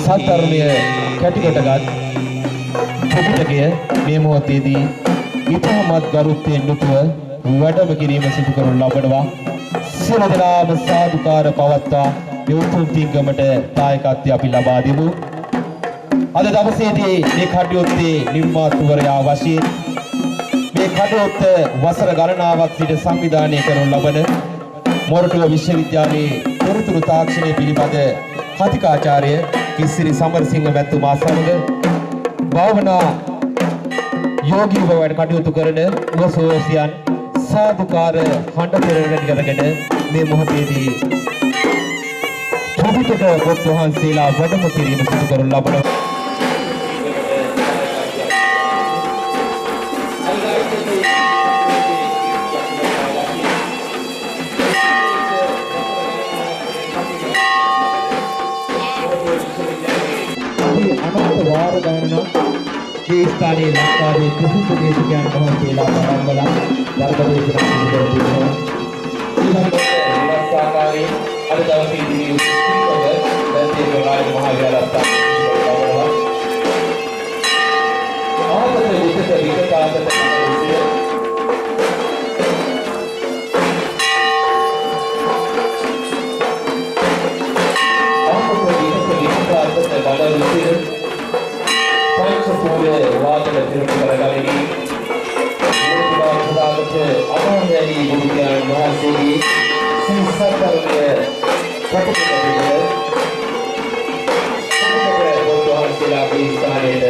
සද්ධර්මය කැටිකොටගත් ත්‍රිපිටකය මේ මොහොතේදී ඉතාමත් ගරුත්වයෙන් යුතුව වැඩම කිරීම සිදු කරනු ලබනවා. සියලු දෙනාම සාදුකාර පවත්වා මේ උතුම් පින්කමට දායකත්වය අපි ලබා දෙමු. අද දවසේදී මේ කටයුත්තේ නිර්මාතෘවරයා වශයෙන් මේ කටයුත්ත වසර ගණනාවක් සිට සංවිධානය කරනු ලබන මොරටුව විශ්වවිද්‍යාලයේ තොරතුරු තාක්ෂණය පිළිබඳ කතිකාචාර්ය කිසිරි සමරසිංහ මැතිතුමා සමග භාවනා යෝගීව වැඩ කටයුතු කරන උවසෝසියන් සාදුකාර හඬ පෙරගෙන කරගෙන මේ මොහොතේදී ත්‍රිපිටක පොත් වහන්සේලා වැඩම කිරීම සිදු කරනු ලබනවා. වාර ගණනක් මේ ස්ථානයේ ලංකාවේ ප්‍රසිද්ධ දේශකයන් වහන්සේලා පරම්පරාව ධර්මදේශනා සිදු කර තිබෙනවා. ඊළඟට විලාසාකාරී අද දවසේදී උත්සවය දැන් රාජ මහා විහාරස්ථානයේ ලබනවා. ආපත විකසාපත वादन करगाली अमोहनी बुद्धियान महासेगी संसदर्य कटुकटिगे बोधवान सिलाकी स्थानेत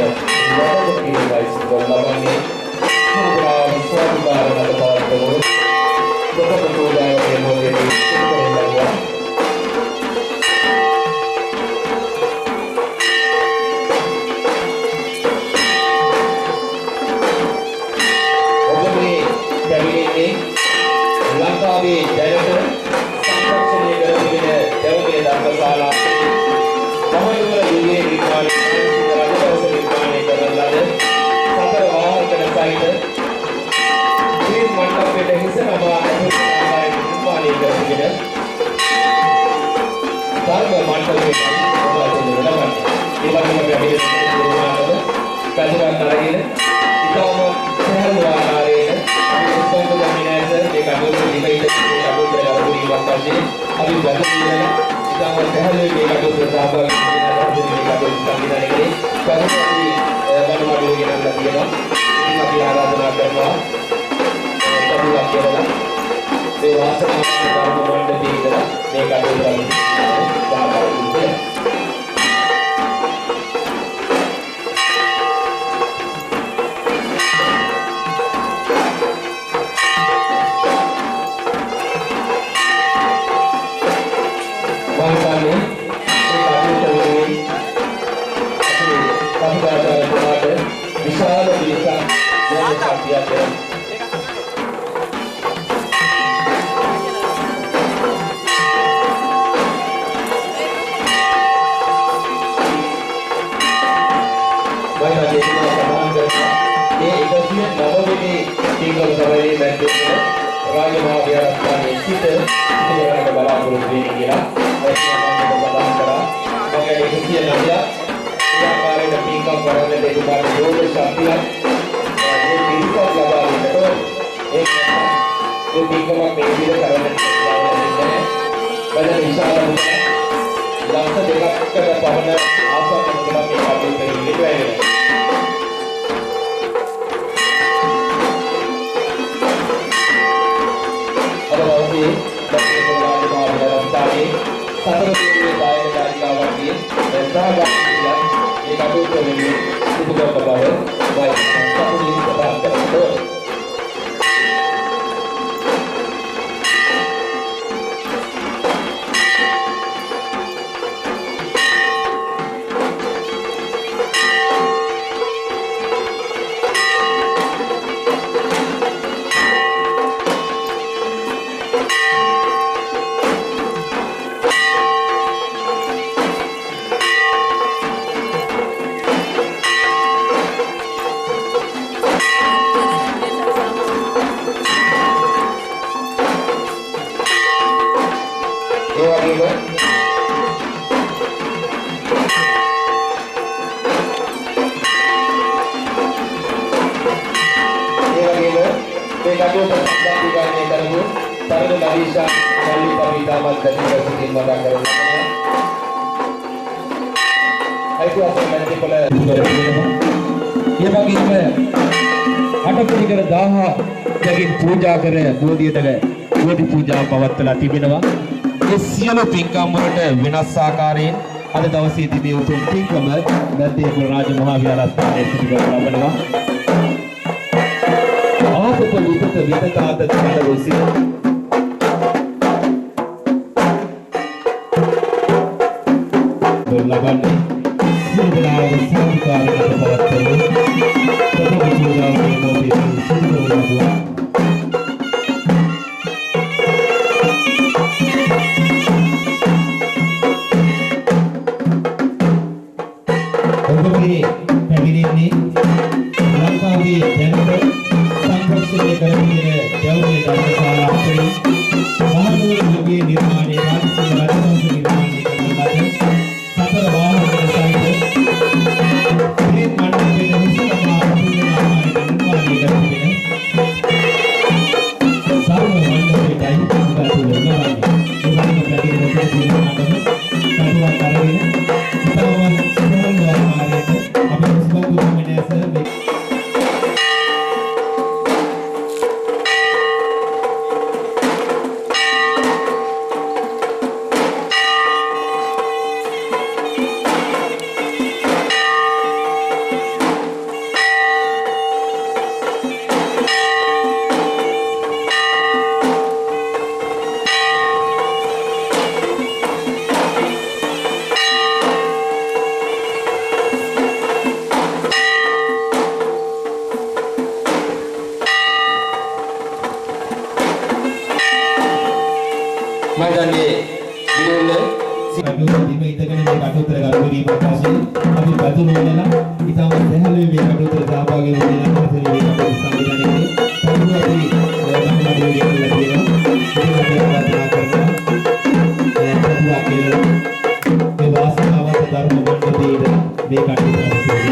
वदकी वाइस गोलवानी प्रोग्राम स्वागतार नदपातो तोकतोदाय मोदेदी सुकरेलवा ලංකාවේ දැනට සංරක්ෂණය කර තිබෙන දෙව්ගේ ධර්මශාලා මහනුවර යුගයේ නිර්මාණය රජදවස නිර්මාණය කරන ලද සතර වාහන සහිත ශ්‍රී මණ්ඩපයේ හිස නමා ආකාරයෙන් නිර්මාණය කර තිබෙන ධර්ම මණ්ඩපයේ සමාජයේ ඒ වගේම අපි නිර්මාණය පැදුරක් අරගෙන ඉතාම සහල් ආකාරයෙන් अभी बदल आराधना करना මේ කටයුතු සම්බන්ධීකරණය කරමු. තරුණ ලවිෂා මල්ලිකා විදාමත් දැඩිවසින් මතක් කරගන්නවා. අයිතිවාසික මැතිපොළ ඉවරවෙනවා. ඒ වගේම අටපිරිකර 1000කින් පූජා කර බෝධියට බෝධි පූජා පවත්වලා තිබෙනවා. ඒ සියලු පින්කම් වලට වෙනස් ආකාරයෙන් අද දවසේ තිබී උතුම් පින්කම මැද්දේපොළ රාජ මහා විහාරස්ථානයේ සිදු කරනු ලබනවා. ආපත විපත විපතාත කඩවසි ලබන්නේ සියලුනාම සාධිකාරකට පවත්වමු. ප්‍රථම පූජාවේ මොහොතේ සිදු කරනවා. ඔබගේ පැමිණෙන්නේ ලංකාවේ දැනට සංරක්ෂණය කරගෙන දැවුනේ ධර්මශාලා අතරින් මහනුවර යුගයේ නිර්මාණය රාජසිංහ රජවංශ නිර්මාණය කරන ලද සතර වාහන සහිත ශ්‍රී මණ්ඩපයේ විශේෂම ආකාරයෙන් නිර්මාණය කරගෙන සාම මණ්ඩපයයි උදාතු වෙනවා. ඒවගේම ප්‍රතිදින සිරිමානම කටුවක් අරගෙන ඉතාමත් සුවඳ ආකාරයට අපේ සුබ කුමනස මයිදන්නේ දිනුල්ල සිකටු දීම ඉදගෙන මේ කටුතර ගල්වීම පස්සේ අපි බතුන වෙනලා ඊටම සැහැල්ලුවේ මේ කටුතර සහභාගී වෙන්න පස්සේ මේ කටුතර සංවිධානයේ කවුරු අපි ගම් මඩුවේ කියලා තියෙනවා. ඉතින් අපි ආරාධනා කරනවා කටුවා කියලා මේ වාසනාවන්ත ධර්ම මණ්ඩපයේ මේ කටුතර අවශ්‍යයි.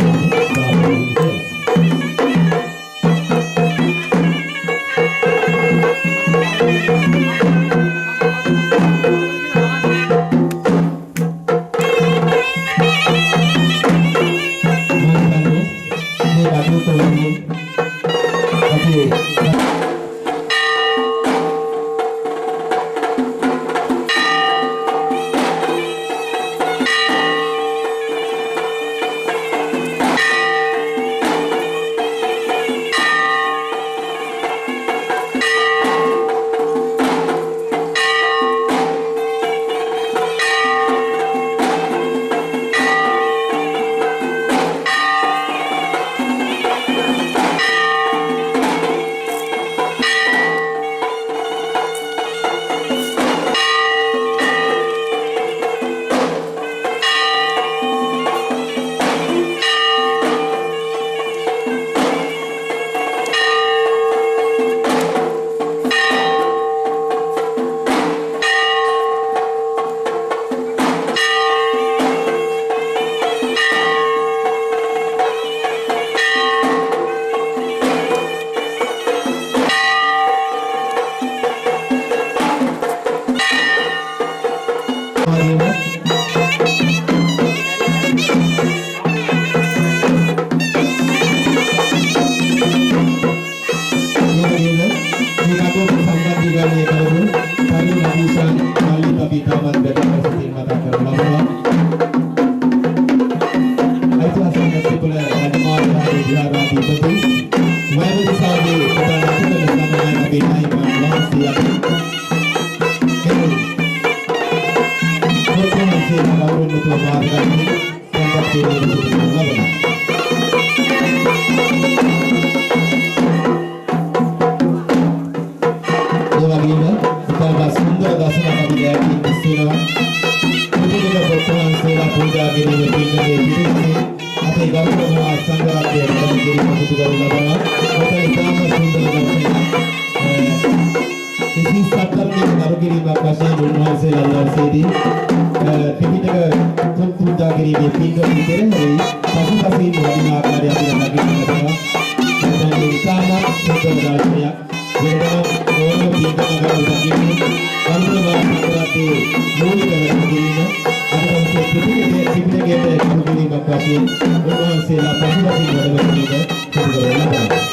වශයෙන් උන්වහන්සේලා පසුබසින් වැඩමවීම සිදු කරන ලබනවා.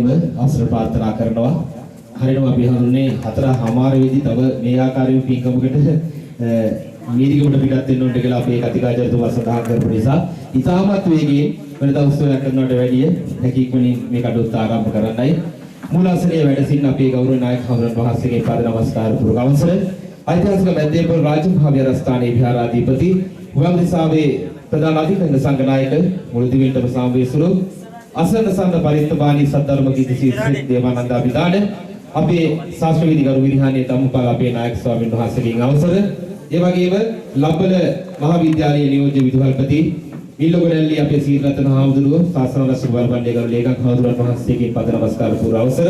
වගේම අවසර ප්‍රාර්ථනා කරනවා. හරියටම අපි හඳුන්නේ 4:00 වෙදි තව මේ ආකාරයෙන් පින්කමකට මීරිගමට පිටත් වෙන්න ඕනේ කියලා අපේ කතිකාචාර්යතුමා සඳහන් කරපු නිසා ඉතාමත් වේගයෙන් වෙනදා උත්සවයක් කරනවට වැඩිය හැකියක්මනින් මේ කටයුත්ත ආරම්භ කරන්නයි මූලාසනයේ වැඩ සිටින අපේ ගෞරවනීය නායක හමුදුරන් වහන්සේගේ පාද නමස්කාර පූර්වක අවසර ඓතිහාසික මැද්දේපොළ රාජමහා විහාරස්ථානයේ විහාරාධිපති වගදිසාවේ ප්‍රධාන අධිකරණ සංඝනායක මුළුදිවින්ටම සාමවේසුරු අසන්න සන්න පරිත්‍යාගී සද්ධර්ම කීර්ති ශ්‍රී දේවානන්ද අභිදාන අපේ ශාස්ත්‍රවේදී ගරු විරිහානයේ ධම්මපාල අපේ නායක ස්වාමීන් වහන්සේගෙන් අවසර ඒ වගේම ලබ්බල මහාවිද්‍යාලයේ නියෝජ්‍ය විදුහල්පති විල්ලගොඩැල්ලේ අපේ සීරරත්න හාමුදුරුවෝ ශාසන රසික බලබණ්ඩේ ගරු ලේකම් හාමුදුරන් වහන්සේගේ පද නමස්කාර පූර්ව අවසර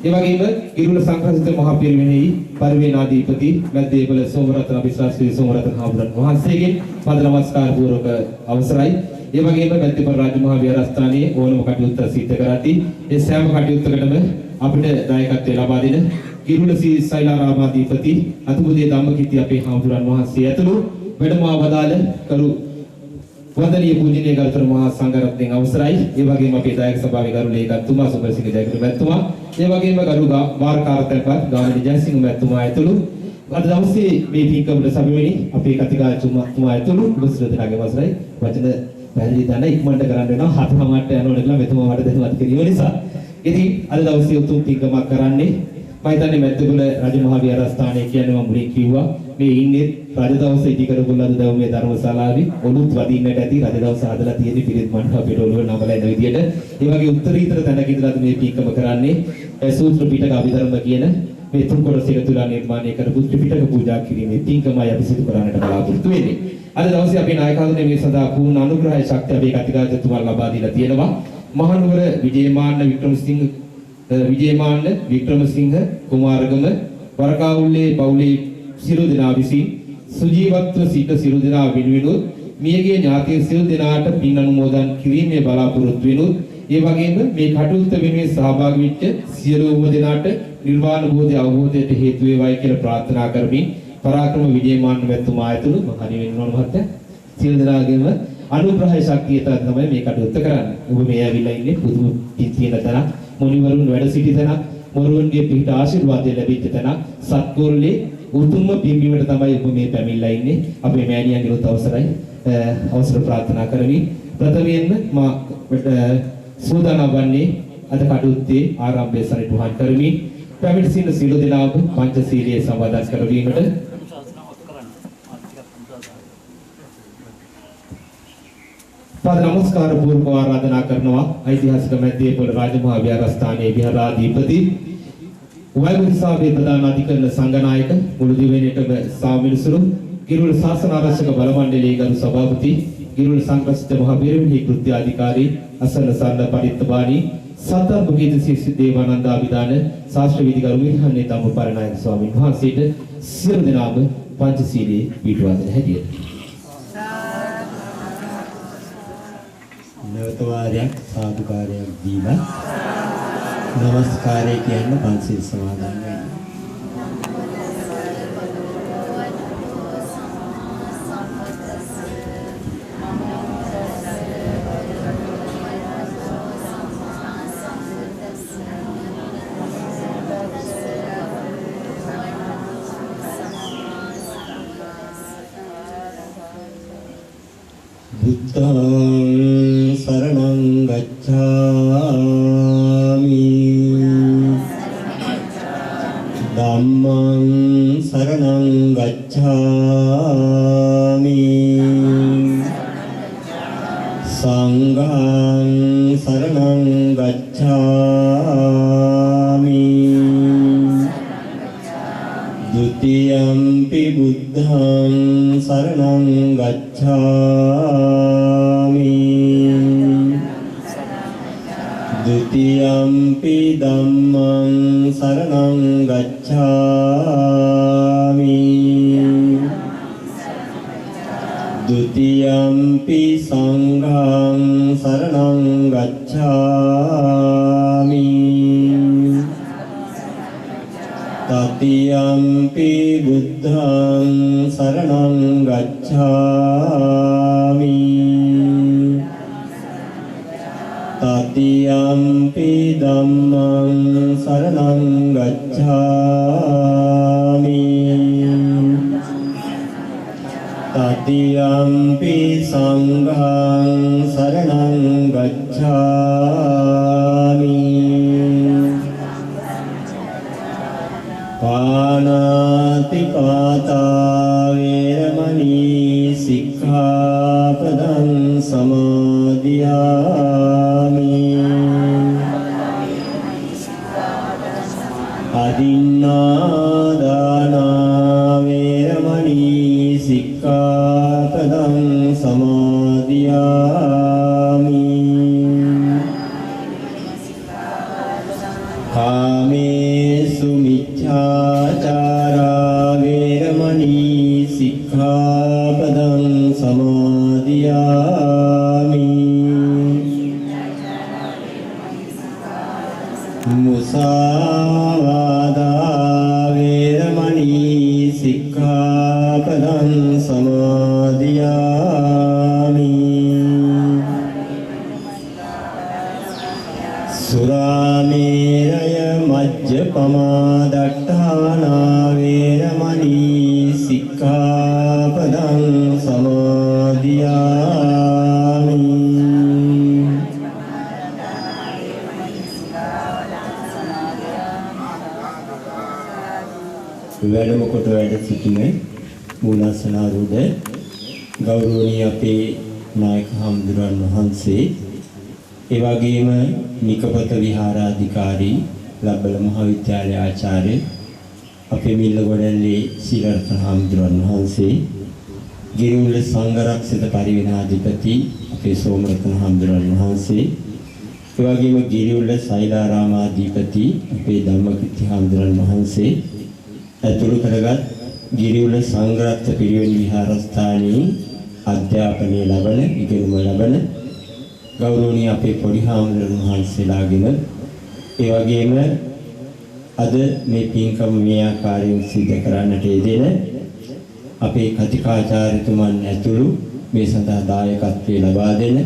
ඒ වගේම ඉරුල සංඝරත්න මහා පිරිවෙනෙහි පරිවේනාධිපති මැද්දේපොළ සෝමරත්න අභිශාස්ත්‍රී සෝමරත්න හාමුදුරන් වහන්සේගේ පද නමස්කාර පූර්වක අවසරයි ඒ වගේම මැද්දේපොළ රාජමහා විහාරස්ථානයේ ඕනම කටයුත්ත සිද්ධ කරති ඒ සෑම කටයුත්තකටම අපිට දායකත්වය ලබා දෙන කිරුළ සී සෛලාරාමාධිපති අතුමුදේ ධම්මකිත්ති අපේ හාමුදුරන් වහන්සේ ඇතුළු වැඩමවා වදාළ කරු වන්දනීය පූජනීය ගරුතර මහා සංඝරත්නයන් අවසරයි ඒ වගේම අපේ දායක සභාවේ ගරු ලේකම්තුමා සුබසිංහ ජයගුරු මැතිතුමා ඒ වගේම ගරු වාරකාරතපත් ගාමිණී ජයසිංහ මැතිතුමා ඇතුළු අද දවසේ මේ පින්කමට සමීපෙනි අපේ කතිකාචාර්යතුමා ඇතුළු උපස්ථිතනාගේ අවසරයි වචන පැහැදිලි දන්න ඉක්මනට කරන්න වෙනවා 7:00ට යනකොට කියලා මෙතුමා මට දැනුවත් කිරීම නිසා ඉතින් අද දවසේ උතුම් පින්කමක් කරන්නේ මම හිතන්නේ මැද්දේපොළ රාජමහා විහාරස්ථානයේ කියන්නේ මම මුලින් කිව්වා මේ ඉන්නේ රජ දවසේ ඉදි කරගොල්ලද දවමේ ධර්මශාලාවේ ඔලුත් වදින්නට ඇති රජ දවස හදලා තියෙන පිරිත් මණ්ඩපයට ඔළුව නමලා ඉන්න විදියට ඒ වගේ උත්තරීතර තැනක ඉඳලා මේ පින්කම කරන්නේ සූත්‍ර පිටක අභිධර්ම කියන මේ තුන් කොටස එකතුලා නිර්මාණය කරපු ත්‍රිපිටක පූජා කිරීමේ පින්කමයි අපි සිදු කරන්නට බලාපොරොත්තු වෙන්නේ. අද දවසේ අපේ නායකයන්ගේ මේ සඳහා පූර්ණ අනුග්‍රහය ශක්තිය අපේ කතිකාචාර්යතුමා ලබා දීලා තියෙනවා. මහනුවර විජේමාන්න වික්‍රමසිංහ කුමාරගම වරකාවුල්ලේ පවුලේ සියලු දෙනා විසින් සුජීවත්ව සිට සියලු දෙනා වෙනුවෙන් මියගේ ඥාතීන් සියලු දෙනාට පින් අනුමෝදන් කිරීමේ බලාපොරොත්තු වෙනුත් ඒ වගේම මේ කටයුත්ත වෙනුවෙන් සහභාගී වෙච්ච සියලුම දෙනාට නිර්වාණ බෝධි අවබෝධයට හේතු වේවායි කියලා ප්‍රාර්ථනා කරමින් පරාක්‍රම විජේමාන්න මැතිතුමා ඇතුළු මම හරි වෙනවන මහත්තයා සියලු දෙනාගේම අනුග්‍රහය ශක්තිය තමයි මේ කටයුත්ත කරන්නේ. ඔබ මේ ඇවිල්ලා ඉන්නේ පුදුම පිටින තැන මොණිවරුන් වැඩ සිටි තැන මොරුවන්ගේ පිට ආශිර්වාදය ලැබෙච්ච තැන සත්කෝරලේ උතුම්ම පින්බිමට තමයි ඔබ මේ පැමිණලා ඉන්නේ. අපේ මෑණියන්ගෙනුත් අවසර ප්‍රාර්ථනා කරමි. ප්‍රථමයෙන්ම මා සූදානම් වන්නේ අද කටයුත්තේ ආරම්භය සනිටුහන් කරමි. පැමිණ සිටින සියලු දෙනාම පංචශීලයේ සමාදන් කරවීමට පද නමස්කාර පූර්වක ආරාධනා කරනවා ඓතිහාසික මැද්දේපොළ රාජමහා විහාරස්ථානයේ විහාරාධිපති වගදිසාවේ ප්‍රධාන අධිකරණ සංඝනායක මුළුදිවෙනේටම සාමිලසුරු කිරුළ ශාසන ආරක්ෂක බල මණ්ඩලයේ ගරු සභාපති කිරුළ සංඝරත්න මහ පිරිවෙනෙහි කෘත්‍යාධිකාරී අසන්න සන්න පරිත්‍යාගී සද්ධර්ම කීර්ති ශ්‍රී දේවානන්ද අභිදාන ශාස්ත්‍රවේදී ගරු විරිහානයේ ධම්මපාල නායක ස්වාමීන් වහන්සේට සියලු දෙනාම පංචශීලයේ පිටුවා දෙන හැටියට නවතවාරයක් සාදුකාරයක් දීලා නමස්කාරය කියන්න පන්සිල් සමාදන් වෙන්න. බුද්ධං සරණං ගච්ඡාමි ධම්මං සරණං ගච්ඡාමි සංඝං සරණං ගච්ඡාමි ဒုတိယံ පි බුද්ධං සරණං ගච්ඡාමි द्वितीयंपि धम्मं शरणं गच्छामि द्वितीयंपि संघं शरणं गच्छामि तृतीयंपि बुद्धं शरणं गच्छामि तृतीयंपि ධම්මං සරණං ගච්ඡාමි තතියම්පි සංඝං සරණං ගච්ඡාමි පානාති පාතා වේරමණී සික්ඛාපදං සමාදියාමි අදින්නාදානා වේරමණී සික්ඛාපදං සමාදියාමි කාමේසු මිච්ඡාචාරා වේරමණී සික්ඛාපදං සමාදියාමි මුසාවාදා වේරමණී සික්ඛාපදං සමාදියාමි සුරාමේරය මජ්ජපමා දට්ඨානා වේරමණී සික්ඛාපදං සමාදියාමි වැඩම කොට වැඩ සිටින මූලාසනාරූඪ ගෞරවනීය අපේ නායක හාමුදුරන් වහන්සේ ඒ වගේම නිකපත විහාරාධිකාරී ලබ්බල මහාවිද්‍යාලයේ ආචාර්ය අපේ මිල්ලගොඩැල්ලේ සීලරත්න හාමුදුරන් වහන්සේ ගිරිමුල සංඝරක්ෂිත පරිවෙනාධිපති අපේ සෝමරත්න හාමුදුරන් වහන්සේ ඒ වගේම ගිරිමුල සෛලාරාමාධිපති අපේ ධම්මකිත්ති හාමුදුරන් වහන්සේ ඇතුළු කරගත් ගිරිමුල සංඝරක්ෂ පිරිවෙන් විහාරස්ථානයේ අධ්‍යාපනය ලබන ඉගෙනුම ලබන ගෞරවනීය අපේ පොඩි හාමුදුරුවෝ වහන්සේලාගෙන ඒ වගේම අද මේ පින්කම මේ ආකාරයෙන් සිදු කරන්නට යෙදෙන අපේ කතිකාචාර්යතුමන් ඇතුළු මේ සඳහා දායකත්වයේ ලබා දෙන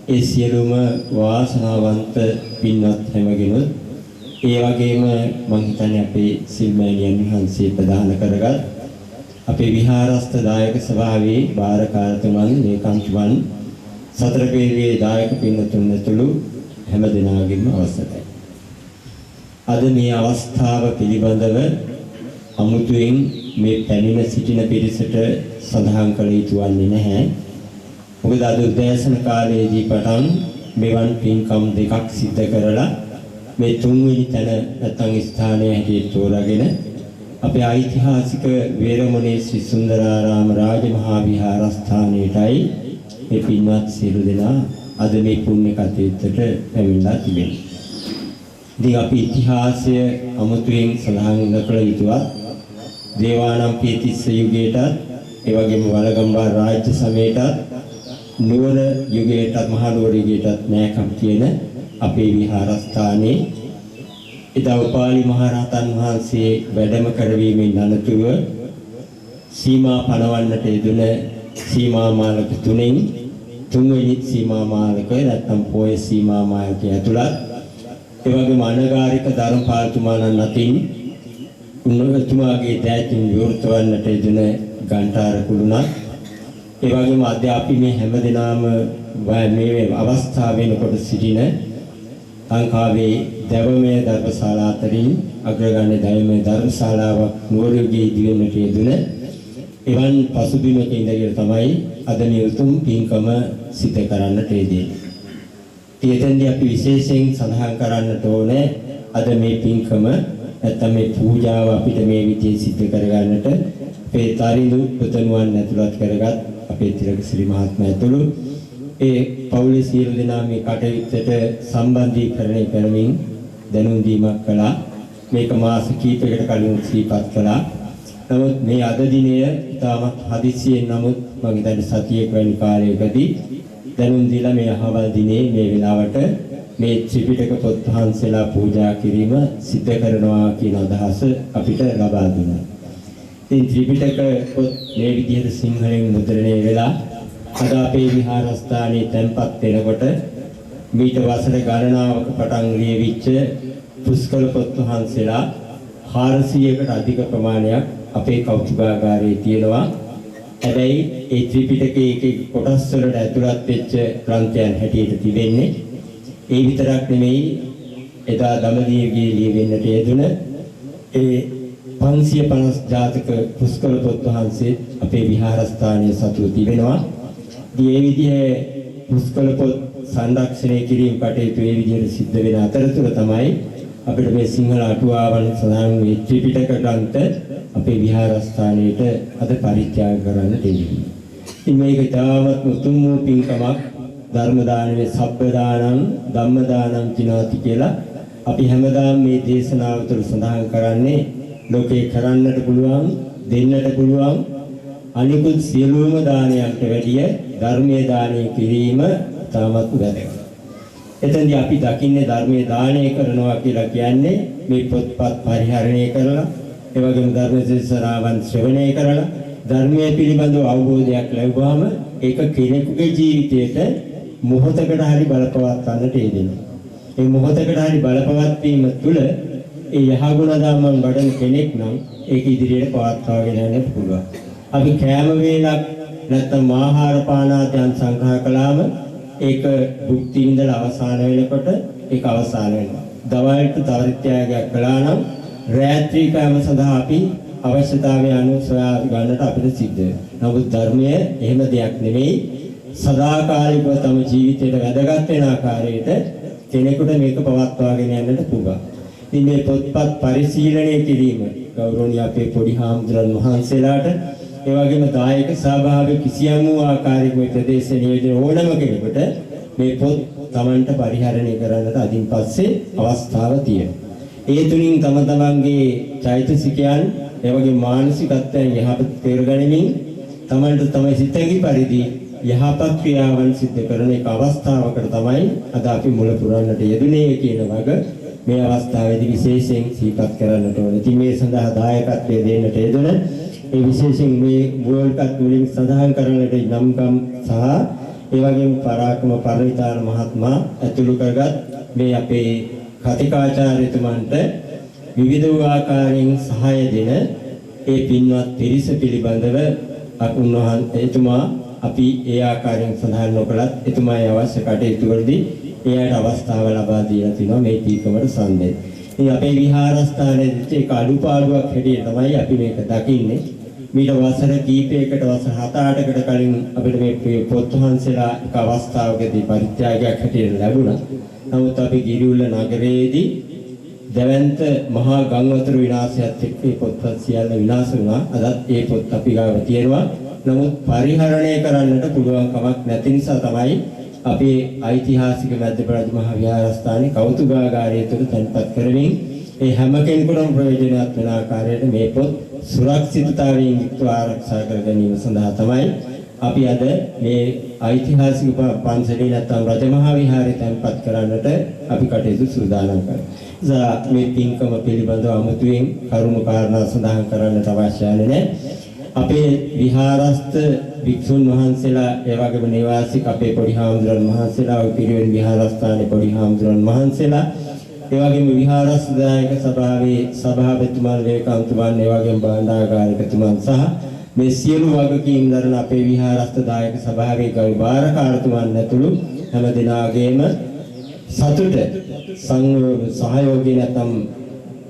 ඒ සියලුම වාසනාවන්ත පින්වත් හැමගෙනුත් ඒ වගේම මම හිතන්නේ අපේ සිල්මෑණියන් වහන්සේ ප්‍රදාන කරගත් අපේ විහාරස්ථ දායක සභාවේ භාරකාරතුමන් ලේකම්තුමන් සතර පෙරේ දායක පින්තුන් ඇතුළු හැම දෙනාගේම අවසරයි. අද මේ අවස්ථාව පිළිබඳව අමුතුවෙන් මේ පැමිණ සිටින පිරිසට සඳහන් කළ යුතු වන්නේ නැහැ. මොකද අද උදෑසන කාලයේදී පටන් මෙවන් පින්කම් දෙකක් සිද්ධ කරලා මේ තුන්වෙනි තැන නැත්නම් ස්ථානය හැටියට තෝරාගෙන අපේ ඓතිහාසික වේරමණී ශ්‍රී සුන්දරාරාම රාජමහා විහාරස්ථානයේයි මේ පින්වත් සියලු දෙනා අද මේ පුණ්‍ය කටයුත්තට පැමිණලා තිබෙනවා. ඉතින් අපි ඉතිහාසය අමුතුවෙන් සඳහන් කළ යුතුවත් දේවානම්පියතිස්ස යුගයටත් ඒ වගේම වලගම්බා රාජ්‍ය සමයටත් නුවර යුගයටත් මහා නුවර යුගයටත් නැකම් කියන අපේ විහාරස්ථානයේ එදා උපාලි මහරහතන් වහන්සේ වැඩම කරවීමෙන් අනතුරුව සීමා පනවන්නට යෙදුන සීමා මාලක තුනෙන් තුන්වෙනි සීමා මාලක නැත්නම් පොය සීමා මාලකයේ ඇතුළත් ඒ වගේම අනගාരിക ධර්මපාලතුමාණන් අතින් උන්වහන්සේගේ දෑතින් විවෘත වන්නට යෙදුන ගන්ඨාර කුළුණක් ඒ වගේම අද අපි මේ හැමදෙනාම මේ අවස්ථාව වෙනකොට සිටින ලංකාවේ දවමේ ධර්මශාලා අතරින් අග්‍රගණ්‍ය දවමේ ධර්මශාලාවක් නුවරගේ දිවෙන්නට යෙදුන එවන් පසුබිමක ඉඳගෙන තමයි අද මේ උතුම් පින්කම සිදු කරන්නට යෙදෙන්නේ. ඊටෙන්දී අපි විශේෂයෙන් සඳහන් කරන්නට ඕනේ අද මේ පින්කම නැත්නම් මේ පූජාව අපිට මේ විදිහේ සිදු කරගන්නට අපේ තරිඳු පුතණුවන් ඇතුළත් කරගත් අපේ තිලකසිරි මහත්මයා ඇතුළු ඒ පවුලේ සියලු දෙනා මේ කටයුත්තට සම්බන්ධීකරණය කරමින් දැනුම් දීමක් කළා. මේක මාස කිහිපයකට කලින් සිහිපත් කළා. නමුත් මේ අද දිනය ඉතාමත් හදිසියෙන් නමුත් මම හිතන්නේ සතියක වැනි කාලයකදී දැනුම් දීලා මේ අහවල් දිනේ මේ වෙලාවට මේ ත්‍රිපිටක පොත් වහන්සේලා පූජා කිරීම සිද්ධ කරනවා කියන අදහස අපිට ලබා දුන්නා. ඉතින් ත්‍රිපිටක පොත් මේ විදිහට සිංහලෙන් මුද්‍රණය වෙලා අද අපේ විහාරස්ථානයේ තැන්පත් වෙනකොට මීට වසර ගණනාවක පටන් ලියවිච්ච පුස්කොළ පොත් වහන්සේලා 400කට අධික ප්‍රමාණයක් අපේ කෞතුකාගාරයේ තියෙනවා. හැබැයි ඒ ත්‍රිපිටකයේ එක කොටස් වලට ඇතුළත් වෙච්ච ග්‍රන්ථයන් හැටියට තිබෙන්නේ ඒ විතරක් නෙමෙයි එදා දඹදිවගේ ලියවෙන්නට යෙදුන ඒ 550 ජාතක පුස්කොළ පොත් වහන්සේ අපේ විහාරස්ථානයේ සතුව තිබෙනවා. මේ විදිහේ පුස්කොළ පොත් සංරක්ෂණය කිරීම කටයුතු මේ විදිහට සිද්ධ වෙන අතරතුර තමයි අපිට මේ සිංහල අටුවාවන් සඳහන් වී ත්‍රිපිටක ග්‍රන්ථ අපේ විහාරස්ථානයේට අද පරිත්‍යාග කරන්න දෙන්නේ. ඉතින් මේක තාමත් උතුම් වූ පින්කමක් ධර්ම දානයේ සබ්බ දානං ධම්ම දානං කිනාති කියලා අපි හැමදාම මේ දේශනාව තුළ සඳහන් කරන්නේ ලෝකේ කරන්නට පුළුවන් දෙන්නට පුළුවන් අනිකුත් සියලුම දානයන්ට වැඩිය ධර්මයේ දානය කිරීම තාමත් වැදගත්. එතෙන්දී අපි දකින්නේ ධර්මයේ දානය කරනවා කියලා කියන්නේ මේ පොත්පත් පරිහරණය කරලා ඒ වගේම ධර්ම දේශනාවන් ශ්‍රවණය කරලා ධර්මයේ පිළිබඳව අවබෝධයක් ලැබුවාම ඒක කෙනෙකුගේ ජීවිතයට මොහොතකට හරි බලපවත්වන්නට යෙදෙනවා. මේ මොහොතකට හරි බලපවත් වීම තුළ ඒ යහගුණ ධර්මයන් වඩන කෙනෙක් නම් ඒක ඉදිරියට පවත්වාගෙන යන්න පුළුවන්. අපි කෑම වේලක් නැත්නම් ආහාර පාන ආදියන් සංග්‍රහ කළාම ඒක භුක්ති විඳලා අවසාන වෙනකොට ඒක අවසාන වෙනවා. දවල්ට තවරිත්‍යාගයක් කළා නම් රාත්‍රී කෑම සඳහා අපි අවශ්‍යතාවය අනුව සොයා ගන්නට අපිට සිද්ධ වෙනවා. නමුත් ධර්මයේ එහෙම දෙයක් නෙමෙයි. සදාකාලිකව තම ජීවිතයට වැදගත් වෙන ආකාරයට කෙනෙකුට මේක පවත්වාගෙන යන්නට පුළුවන්. ඉතින් මේ පොත්පත් පරිශීලනය කිරීම ගෞරවනීය අපේ පොඩි හාමුදුරන් වහන්සේලාට ඒ වගේම දායක සහභාගී කිසියම් වූ ආකාරයක මේ ප්‍රදේශයේ නියෝජන ඕනම කෙනෙකුට මේ පොත් Tamanට පරිහරණය කරන්නට අදින් පස්සේ අවස්ථාව තියෙනවා. ඒ තුලින් තම තමන්ගේ චෛතසිකයන් ඒ වගේ මානසිකත්වයන් යහපත් කරගැනීමෙන් Tamanට තමයි සිතේ පරිදි යහපත් ක්‍රියාවන් සිදු කරන එක අවස්ථාවකට තමයි අද අපි මුල පුරන්නට යෙදුනේ කියන වග මේ අවස්ථාවේදී විශේෂයෙන් සිහිපත් කරන්නට ඕනේ. ඉතින් මේ සඳහා දායකත්වයේ දෙන්නට යෙදුන ඒ විශේෂයෙන් මේ වර්ල්ඩ් කප් වලින් සඳහන් කරන්නට නම්කම් සහ ඒ වගේම පරාක්‍රම පරිවිතාන මහත්මයා ඇතුළු කරගත් මේ අපේ කතිකාචාර්යතුමන්ට විවිධ ආකාරයෙන් සහාය දෙන ඒ පින්වත් පිරිස පිළිබඳව එතුමා අපි ඒ ආකාරයෙන් සඳහන් නොකලත් එතුමාගේ අවශ්‍ය කටයුතු වලදී එයාට අවස්ථාව ලබා දීලා තිනවා මේ තීකමට සම්බන්ධ. ඉතින් අපේ විහාරස්ථානයේ ඒක අඩුපාඩුවක් හැටියට තමයි අපි මේක දකින්නේ. මීට වසර කීපයකට වසර 7-8කට කලින් අපිට මේ පොත් වහන්සේලා එක අවස්ථාවකදී පරිත්‍යාගයක් හැටියට ලැබුණා. නමුත් අපි ගිරිඋල්ල නගරයේදී දැවැන්ත මහා ගංවතුරු විනාශයත් එක්ක මේ පොත්පත් සියල්ල විනාශ වුණා. අදත් ඒ පොත් අපි ගාව තියෙනවා. නමුත් පරිහරණය කරන්නට පුළුවන් කමක් නැති නිසා තමයි අපේ ඓතිහාසික මැදපළාත් මහා විහාරස්ථානයේ කෞතුකාගාරය තුළ තැන්පත් කරමින් ඒ හැම කෙනෙකුටම ප්‍රයෝජනවත් වෙන ආකාරයට මේ පොත් සුරක්ෂිතතාවයෙන් යුක්තව ආරක්ෂා කර ගැනීම සඳහා තමයි අපි අද මේ ඓතිහාසික පන්සලේ නැත්නම් රජමහා විහාරය තැන්පත් කරන්නට අපි කටයුතු සූදානම් කරනවා. මේ පින්කම පිළිබඳව අමුතුවෙන් කරුණු කාරණා සඳහන් කරන්නට අවශ්‍ය නැහැ. අපේ විහාරස්ත වික්ෂුන් වහන්සේලා ඒ වගේම නිවාසික අපේ පොඩි හාමුදුරන් වහන්සේලා ඔය පිරිවෙන් විහාරස්ථානයේ පොඩි හාමුදුරන් වහන්සේලා ඒ වගේම විහාරස්ත දායක සභාවේ සභාපතිතුමන් ලේකම්තුමන් ඒ වගේම භාණ්ඩාගාරිකතුමන් සහ මේ සියලු වගකීම් දරන අපේ විහාරස්ත දායක සභාවේ ගරු භාරකාරතුමන් ඇතුළු හැම දෙනාගේම සතුට සහයෝගය නැත්නම්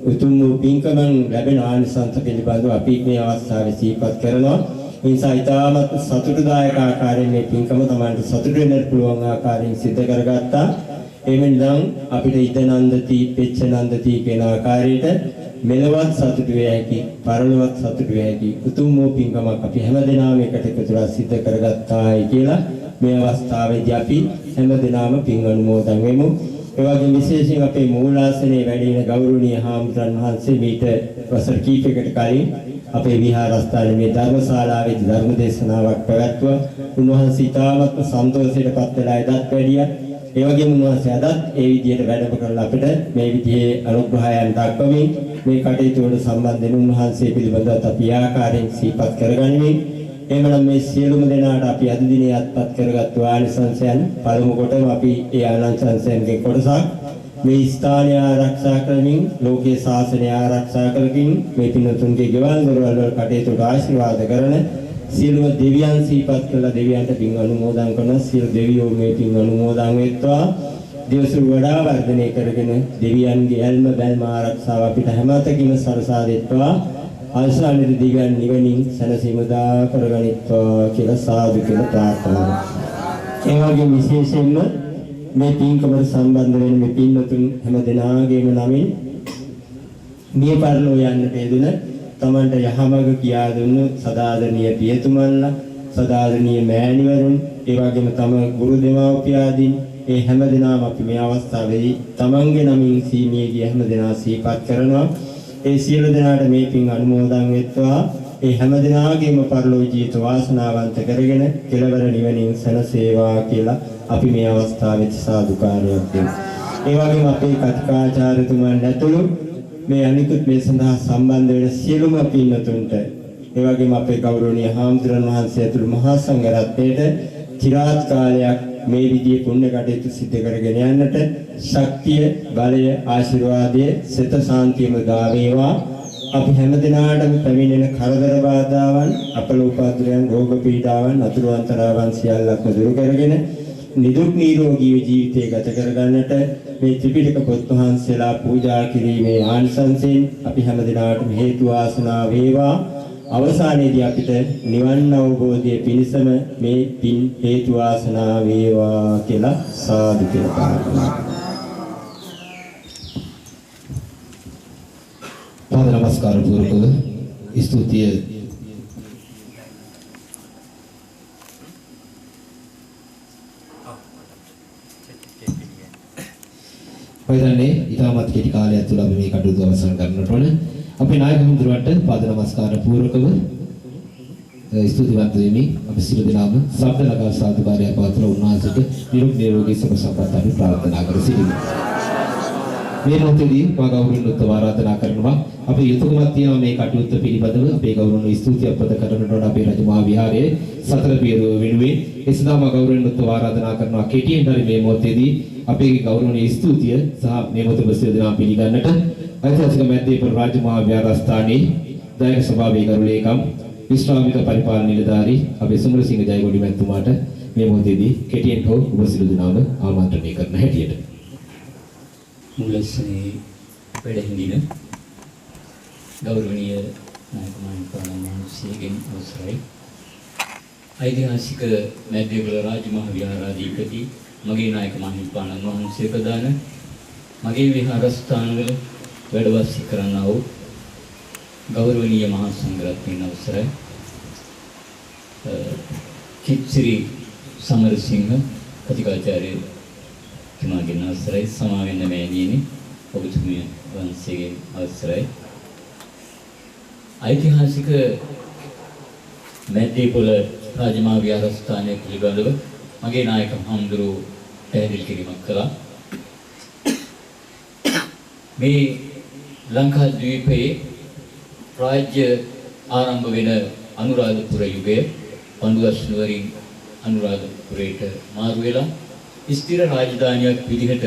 උතුම් පින්කමෙන් ලැබෙන ආනිසංස පිළිබඳව අපි මේ අවස්ථාවේ සිහිපත් කරනවා. ඒ නිසා ඊටමත් සතුටුදායක ආකාරයෙන් මේ පින්කම තමයි සතුටු වෙන්න පුළුවන් ආකාරයෙන් සිදු කරගත්තා. එමෙන්නම් අපිට ඉදනන්දති පෙච්චනන්දති කියන ආකාරයට මෙලවත් සතුටු වේ හැකි, පරලොවත් සතුටු වේ හැකි උතුම් වූ පින්කමක් අපි හැමදෙනාම එකට එකතුලා සිදු කරගත්තායි කියලා මේ අවස්ථාවේදී අපි හැමදෙනාම පින් අනුමෝදන් වෙමු. ඒ වගේම විශේෂයෙන් අපේ මූලාසනයේ වැඩ ඉන ගෞරවනීය හාමුදුරන් වහන්සේ මීට වසර කිහිපයකට කලින් අපේ විහාරස්ථානයේ මේ ධර්මශාලාවේදී ධර්ම දේශනාවක් පැවැත්වුවා. උන්වහන්සේ ඉතාමත් සන්තෝෂයටපත් වෙලා එදත් වැඩියා. ඒ වගේම උන්වහන්සේ අදත් ඒ විදිහට වැඩම කරලා අපිට මේ විදිහේ අනුග්‍රහයන් දක්වමින් මේ කටයුතු වලට සම්බන්ධ වෙන උන්වහන්සේ පිළිබඳව අපි ආකාරයෙන් සිහිපත් කරගනිමින් එහෙමනම් මේ සියලුම දෙනාට අපි අද දිනේ අත්පත් කරගත් ආනිසංසයන් පළමු කොටම අපි ඒ ආනිසංසයන්ගේ කොටසක් මේ ස්ථානය ආරක්ෂා කරමින් ලෝකයේ ශාසනය ආරක්ෂා කරමින් මේ පින්තුන්ගේ ගෙවල් දොරවල් වල කටයුතු ආශිර්වාද කරන සියලුම දෙවියන් සිහිපත් කළ දෙවියන්ට පින් අනුමෝදන් කරන සියලු දෙවියෝ මේ පින් අනුමෝදන් වෙත්වා දිවසුරු වඩා වර්ධනය කරගෙන දෙවියන්ගේ ඇල්ම බැල්ම ආරක්ෂාව අපිට හැමතෙකින්ම සරසා දෙත්වා ආශානිත දිව්‍යන් නිවනින් සැනසීමදා කරගනිත්වා කියලා සාදු කියලා ප්‍රාර්ථනා කරනවා. ඒ වගේම විශේෂයෙන්ම මේ පින්කමට සම්බන්ධ වෙන මේ පින්වතුන් හැම දෙනාගේම නමින් මිය පරලෝ යන්නට යෙදුන තමන්ට යහමඟ කියා දුන්නු සදාදරණීය පියතුමන්ලා සදාදරණීය මෑණිවරුන් ඒ වගේම තම ගුරු දෙමව්පියාදීන් ඒ හැම දෙනාම අපි මේ අවස්ථාවේදී තමන්ගේ නමින් සීමිය ගිය හැම දෙනා සිහිපත් කරනවා. ඒ සියලු දෙනාට මේ පින් අනුමෝදන් වෙත්වා. ඒ හැම දෙනාගේම පරලෝ ජීවිත වාසනාවන්ත කරගෙන කෙලවර නිවනින් සැනසේවා කියලා අපි මේ අවස්ථාවේ සාදුකාරයක් දෙමු. ඒ වගේම අපේ කතිකාචාර්යතුමන් ඇතුළු මේ අනිකුත් මේ සඳහා සම්බන්ධ වෙන සියලුම පින්වතුන්ට ඒ වගේම අපේ ගෞරවනීය හාමුදුරන් වහන්සේ ඇතුළු මහා සංඝරත්නයට চিරාත් කාලයක් මේ විදිහේ පුණ්‍ය කටයුතු සිදු කරගෙන යන්නට ශක්තිය, බලය, ආශිර්වාදය, සිත සාන්තියම දා වේවා. අපි හැමදිනාටම පැමිණෙන කරදර බාධාවන්, අපලෝපාද්‍රයන්, රෝග පීඩාවන්, අතුරු අන්තරාවන් සියල්ලක්ම දුරු කරගෙන නිදුක් නිරෝගී ජීවිතය ගත කරගන්නට මේ ත්‍රිපිටක පොත් වහන්සේලා පූජා කිරීමේ ආනිසංසයෙන් අපි හැමදිනාටම හේතු වාසනා වේවා. අවසානයේදී අපිට නිවන් අවබෝධය පිණිසම මේ පින් හේතු වාසනා වේවා කියලා සාදු කියලා ප්‍රාර්ථනා කරනවා. පාද නමස්කාර පූර්වකව ස්තුතිය පොයිදන්නේ ඊටමත් කෙටි කාලයක් තුළ අපි මේ කටයුතු අවසන් කරන්නට ඕන. අපේ නායක හඳුරවන්ට පාද නමස්කාර පූර්වකව ස්තුතිවන්ත වෙමි. අපි සියලු දෙනාම ශබ්ද නගා සාදුකාරය පාත්‍ර උන්වහන්සේට නිරුක් නිරෝගී සුව සම්පත් අපි ප්‍රාර්ථනා කර සිටිමු. මේ මොහොතේදී මා ගෞරවයෙන් උත්තර ආරාධනා කරනවා අපේ යුතුයකමක් තියෙනවා මේ කටයුත්ත පිළිබඳව අපේ ගෞරවණීය ස්තුතිය අපද කරනට වඩා අපේ රජමහා විහාරයේ සතර පියවර වෙනුවෙන් එසදා මා ගෞරවයෙන් උත්තර ආරාධනා කරනවා කෙටියෙන් හරි මේ මොහොතේදී අපේ ගෞරවණීය ස්තුතිය සහ මේ මොහොතේ බසිය දෙනා පිළිගන්නට ඓතිහාසික මැද්දේපුර රාජමහා විහාරස්ථානයේ දායක සභාවේ ගරු ලේකම් විශ්‍රාමික පරිපාලන නිලධාරී අපේ සුමරසිංහ ජයගොඩි මැතිතුමාට මේ මොහොතේදී කෙටියෙන් හෝ ඔබ සියලු දෙනාම ආමන්ත්‍රණය කරන හැටියට මුලස්සේ වැඩහිඳින ගෞරවනීය නායක මහින්දාණන්සේගෙන් අවසරයි ඓතිහාසික මැද්දේපුර රාජමහා විහාරාධිපති මගේ නායක මහින්දාණන් වහන්සේ ප්‍රදාන මගේ විහාරස්ථානවල වැඩ වාසය කරන්නා වූ ගෞරවනීය මහා සංඝරත්නයන් අවසරයි කිත්සිරි සමරසිංහ කතිකාචාර්ය තුමාගෙන් අවසරයි සමාවෙන්න මෑණියනි ඔබතුමිය වහන්සේගෙන් අවසරයි ඓතිහාසික මැද්දේපොළ රාජමහා විහාරස්ථානය පිළිබඳව මගේ නායක හඳුරු පැහැදිලි කිරීමක් කළා මේ ලංකාද්වීපයේ රාජ්‍ය ආරම්භ වෙන අනුරාධපුර යුගයේ පඬුවස් නුවරින් අනුරාධපුරයට මාරු වෙලා ස්ථිර රාජධානියක් විදිහට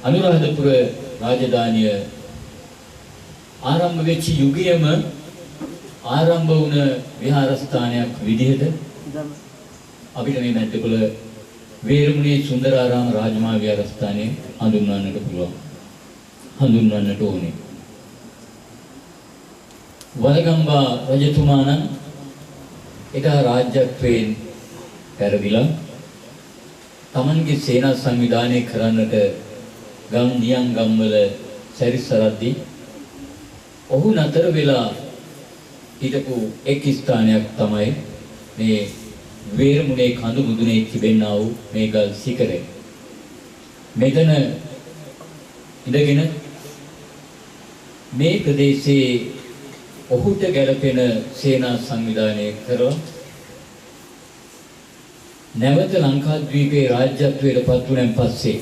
අනුරාධපුර රාජධානිය ආරම්භ වෙච්ච යුගයේම ආරම්භ වුණ විහාරස්ථානයක් විදිහට අපිට මේ මැද්දේපොළ වේරමුණේ සුන්දරාරාම රාජමහා විහාරස්ථානය හඳුන්වන්නට පුළුවන්. හඳුන්වන්නට ඕනේ. වලගම්බා රජතුමා නම් එදා රාජ්‍යත්වයෙන් පැරදිලා තමන්ගේ සේනා සංවිධානය කරන්නට ගම් නියම් ගම්වල සැරිසරද්දී ඔහු නතර වෙලා හිටපු එක් ස්ථානයක් තමයි මේ වේරමුණේ කඳු මුදුනේ තිබෙනා වූ මේ ගල් සිකරය. මෙතන ඉඳගෙන මේ ප්‍රදේශයේ ඔහුට ගැළපෙන සේනා සංවිධානය කරලා නැවත ලංකාද්වීපයේ රාජ්‍යත්වයට පත් වුණාන් පස්සේ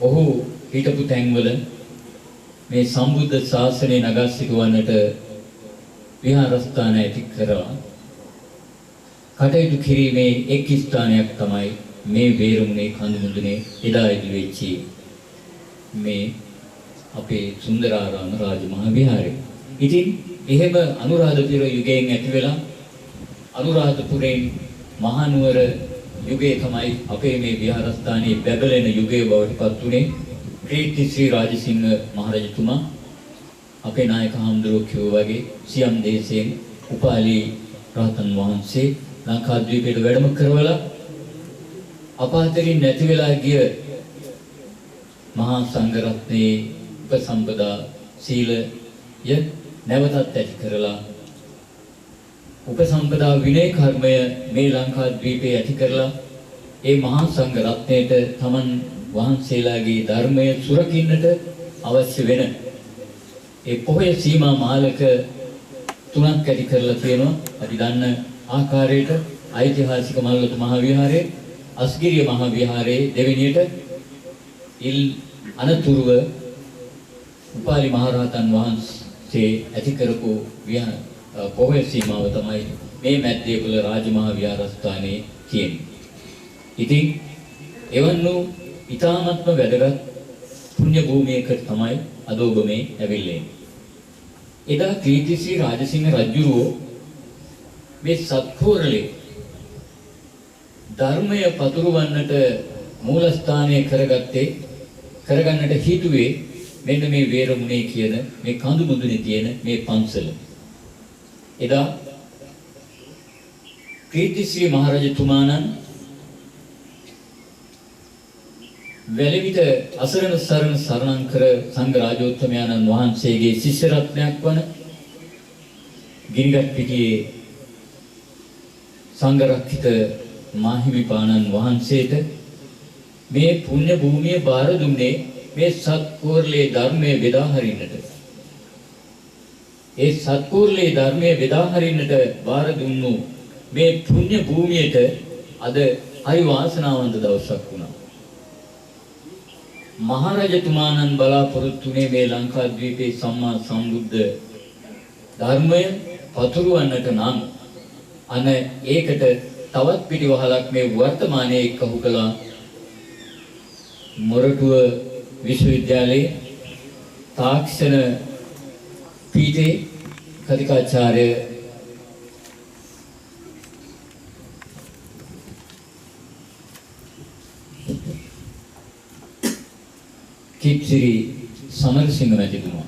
ඔහු හිටපු තැන්වල මේ සම්බුද්ධ ශාසනය නගා සිටවන්නට විහාරස්ථාන ඇති කරලා කටයුතු කිරීමේ එක් ස්ථානයක් තමයි මේ වේරමුණේ කඳුමුදුනේ එදා ඉදිරි වෙච්ච මේ අපේ සුන්දරාරාම රාජමහා විහාරය. ඉතින් එහෙම අනුරාධපුර යුගයෙන් ඇති වෙලා අනුරාධපුරයෙන් මහනුවර යුගයේ තමයි අපේ මේ විහාරස්ථානයේ බැබලෙන යුගයේ බවට පත් වුණේ. කීර්ති ශ්‍රී රාජසිංහ මහරජතුමා අපේ නායක හාමුදුරුවෝ කිව්වා වගේ සියම් දේශයෙන් උපාලි රහතන් වහන්සේ ලංකාද්වීපයට වැඩම කරවලා අපාතරින් නැති වෙලා ගිය මහා සංඝරත්නයේ උපසම්පදා සීලය නැවතත් ඇති කරලා උපසම්පදා විනය කර්මය මේ ලංකාද්වීපයේ ඇති කරලා ඒ මහා සංඝරත්නයට තමන් වහන්සේලාගේ ධර්මය සුරකින්නට අවශ්‍ය වෙන ඒ පොහොය සීමා මාලක තුනක් ඇති කරලා තියෙනවා. අපි දන්න ආකාරයට ඓතිහාසික මල්වතු මහා විහාරයේ, අස්ගිරිය මහා විහාරයේ දෙවෙනියට ඉල් අනතුරුව උපාලි මහරහතන් වහන්සේ ඇති කරපු පොහොය සීමාව තමයි මේ මැද්දේපොළ රාජමහා විහාරස්ථානයේ තියෙන්නේ. ඉතින් එවන් වූ ඊ타ත්ම වැදගත් පුණ්‍ය භූමියකට තමයි අද ඔබ මේ ඇවිල්ලා ඉන්නේ. එදා කීර්තිශ්‍රී රාජසිංහ රජුරෝ මේ සත්කෝරලේ ධර්මය පතුරවන්නට මූලස්ථානය කරගන්නට හිතුවේ මෙන්න මේ වේරමුණේ කියන මේ කඳු මුදුනේ තියෙන මේ පන්සල. එදා කීර්තිශ්‍රී මහරජතුමාණන් වැලවිට අසරණ සරණ සරණංකර සංඝ රාජෝත්තමයන්න් වහන්සේගේ ශිෂ්‍ය රත්නයක් වන ගිනිගත් පිටියේ සංඝ රක්කිත මාහිමිපාණන් වහන්සේට මේ පුණ්‍ය භූමිය බාර දුන්නේ මේ සත්කෝරලේ ධර්මයේ බෙදා හරින්නට. ඒ සත්කෝරලේ ධර්මයේ බෙදා හරින්නට බාර දුන්නු මේ පුණ්‍ය භූමියට අද හරි වාසනාවන්ත දවසක් වුණා. මහරජතුමාණන් බලාපොරොත්තු වුණේ මේ ලංකාද්වීපයේ සම්මා සම්බුද්ධ ධර්මය පතුරවන්නට නම් අන ඒකට තවත් පිටිවහලක් මේ වර්තමානයේ එක්කහු කළා. මොරටුව විශ්වවිද්‍යාලයේ තාක්ෂණ පීඨේ කතිකාචාර්ය කිප්සිරි සමරසිංහ මැතිතුමා.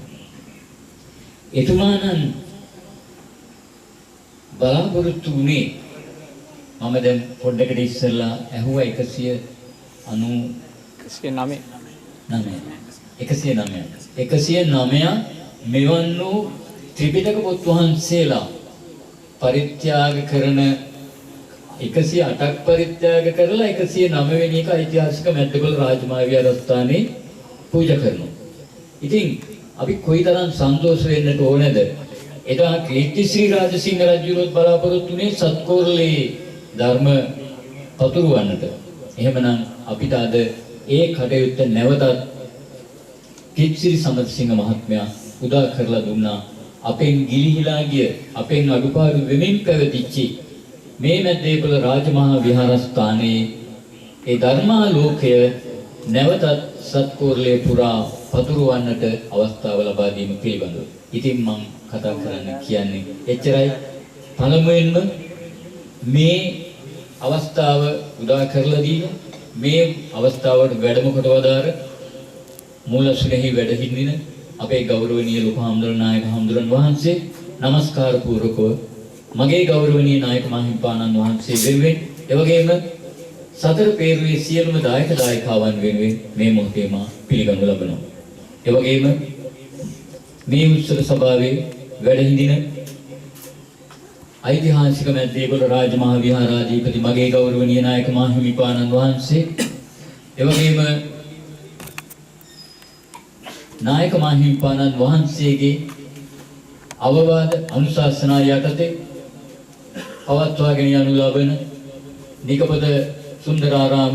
එතුමාණන් බලාපොරොත්තු වුණේ මම දැන් පොඩ්ඩකට ඉස්සෙල්ලා ඇහුවා 109 මෙවන් වූ ත්‍රිපිටක පොත් වහන්සේලා පරිත්‍යාග කරන 108ක් පරිත්‍යාග කරලා 109 වෙනි එක ඓතිහාසික මැද්දේපොළ රාජමහා විහාරස්ථානයේ පූජා කරනවා. ඉතින් අපි කොයිතරම් සන්තෝෂ වෙන්නට ඕනද? එදා කීර්තිශ්‍රී රාජසිංහ රජුරුවත් බලාපොරොත්තු වුණේ සත්කෝරලේ ධර්ම පතුරවන්නට. එහෙමනම් අපිට අද ඒ කටයුත්ත නැවතත් කීර්තිශ්‍රී සමරසිංහ මහත්මයා උදා කරලා දුන්නා. අපෙන් ගිලිහිලා ගිය, අපෙන් අඩුපාඩු වෙමින් පැවතිච්ච මේ මැද්දේපොළ රාජමහා විහාරස්ථානයේ ඒ ධර්මාලෝකය නැවතත් සත්කෝරලේ පුරා පතුරවන්නට අවස්ථාව ලබා දීම පිළිබඳව. ඉතින් මම කතා කරන්න කියන්නේ එච්චරයි. පළමුවෙන්ම මේ අවස්ථාව උදා කරලා දීලා මේ අවස්ථාවට වැඩම කොට වදාර මූලසුනේහි වැඩ හිඳින අපේ ගෞරවනීය ලොකු හාමුදුරන් නායක හාමුදුරන් වහන්සේ নমස්කාර පූර්වකව මගේ ගෞරවනීය නායක මාහිමිපාණන් වහන්සේ වෙනුවෙන් එවැගේම සතර පේරුවේ සියලුම දායක දායකාවන් වෙනුවෙන් මේ මොහොතේ මා පිළිගනු ලබනවා. එවැගේම මේ උත්සව සභාවේ වැඩ හිඳින ඓතිහාසික මැද්දේපොළ රාජමහා විහාරාධිපති මගේ ගෞරවනීය නායක මාහිමිපාණන් වහන්සේ එවැගේම නායක මාහිමිපාණන් වහන්සේගේ අවවාද අනුශාසනා යටතේ පවත්වාගෙන යනු ලබන නිකපත සුන්දරාරාම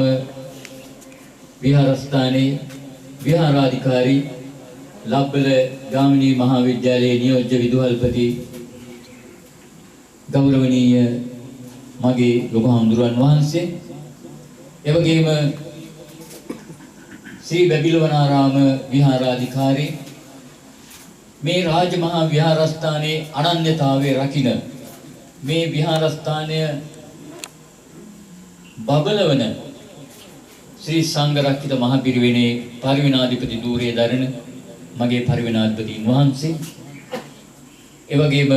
විහාරස්ථානයේ විහාරාධිකාරී ලබ්බල ගාමිණී මහා විද්‍යාලයේ නියෝජ්‍ය විදුහල්පති ගෞරවනීය මගේ ලොකු හඳුරන් වහන්සේ එවැගේම ශ්‍රී බැබිලවනාරාම විහාරාධිකාරී මේ රාජමහා විහාරස්ථානයේ අනන්‍යතාවයේ රකින්න මේ විහාරස්ථානය බබලවන ශ්‍රී සංඝරක්ෂිත මහ පිරිවෙනේ පරිවිනාධිපති ධූරයේ දරන මගේ පරිවිනාධිපතින් වහන්සේ එවැගේම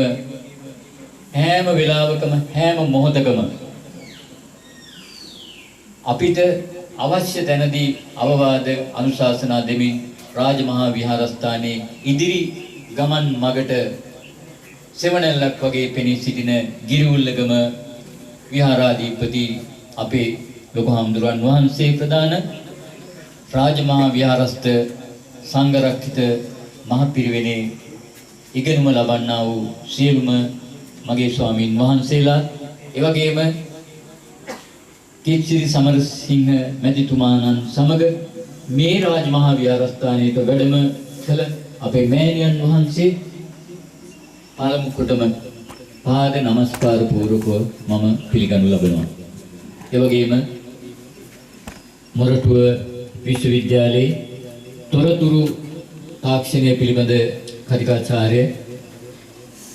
හැම වෙලාවකම හැම මොහොතකම අපිට අවශ්‍ය තැනදී අවවාද අනුශාසනා දෙමින් රාජමහා විහාරස්ථානයේ ඉදිරි ගමන් මගට සෙවණැල්ලක් වගේ පෙනී සිටින ගිරිඋල්ලගම විහාරාධිපති අපේ ලොකු හාමුදුරන් වහන්සේ ප්‍රදාන රාජමහා විහාරස්ථ සංඝරක්ෂිත මහ පිරිවෙනේ ඉගෙනුම ලබන්නා වූ සියලුම මගේ ස්වාමීන් වහන්සේලා එවැගේම කීර්ති සමරසිංහ මැතිතුමාණන් සමග මේ රාජමහා විහාරස්ථානයේ වැඩම කළ අපේ මෑණියන් වහන්සේ පළමු කොටම පාද නමස්කාර පූර්වකව මම පිළිගනු ලබනවා. එවැගේම මොරටුව විශ්වවිද්‍යාලයේ තොරතුරු තාක්ෂණය පිළිබඳ කතිකාචාර්ය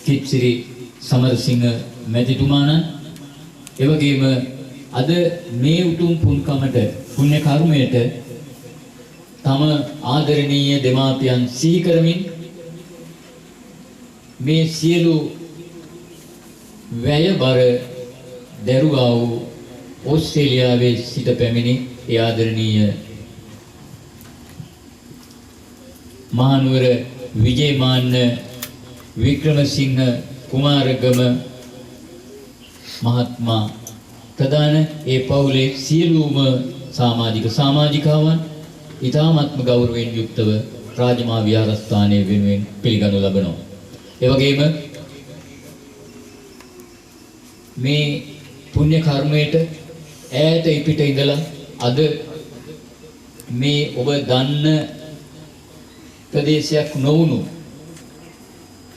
කීර්ති සමරසිංහ මැතිතුමාණන් එවැගේම අද මේ උතුම් පුණ්‍යකමට පුණ්‍ය කර්මයට තම ආදරණීය දෙමාපියන් සිහි කරමින් මේ සියලු වැයබර දරුවා වූ ඕස්ට්‍රේලියාවේ සිට පැමිණි ඒ ආදරණීය මහනුවර විජේමාන්න වික්‍රමසිංහ කුමාරගම මහත්මයා ප්‍රධාන ඒ පවුලේ සියලුම සමාජිකාවන් ඊ타ත්ම ගෞරවයෙන් යුක්තව රාජමහා විහාරස්ථානයේ වෙනුවෙන් පිළිගනු ලබනවා. ඒ වගේම මේ පුණ්‍ය කර්මයට ඈත ඉපිට ඉඳලා අද මේ ඔබ දන්න ප්‍රදේශයක් නොවුණු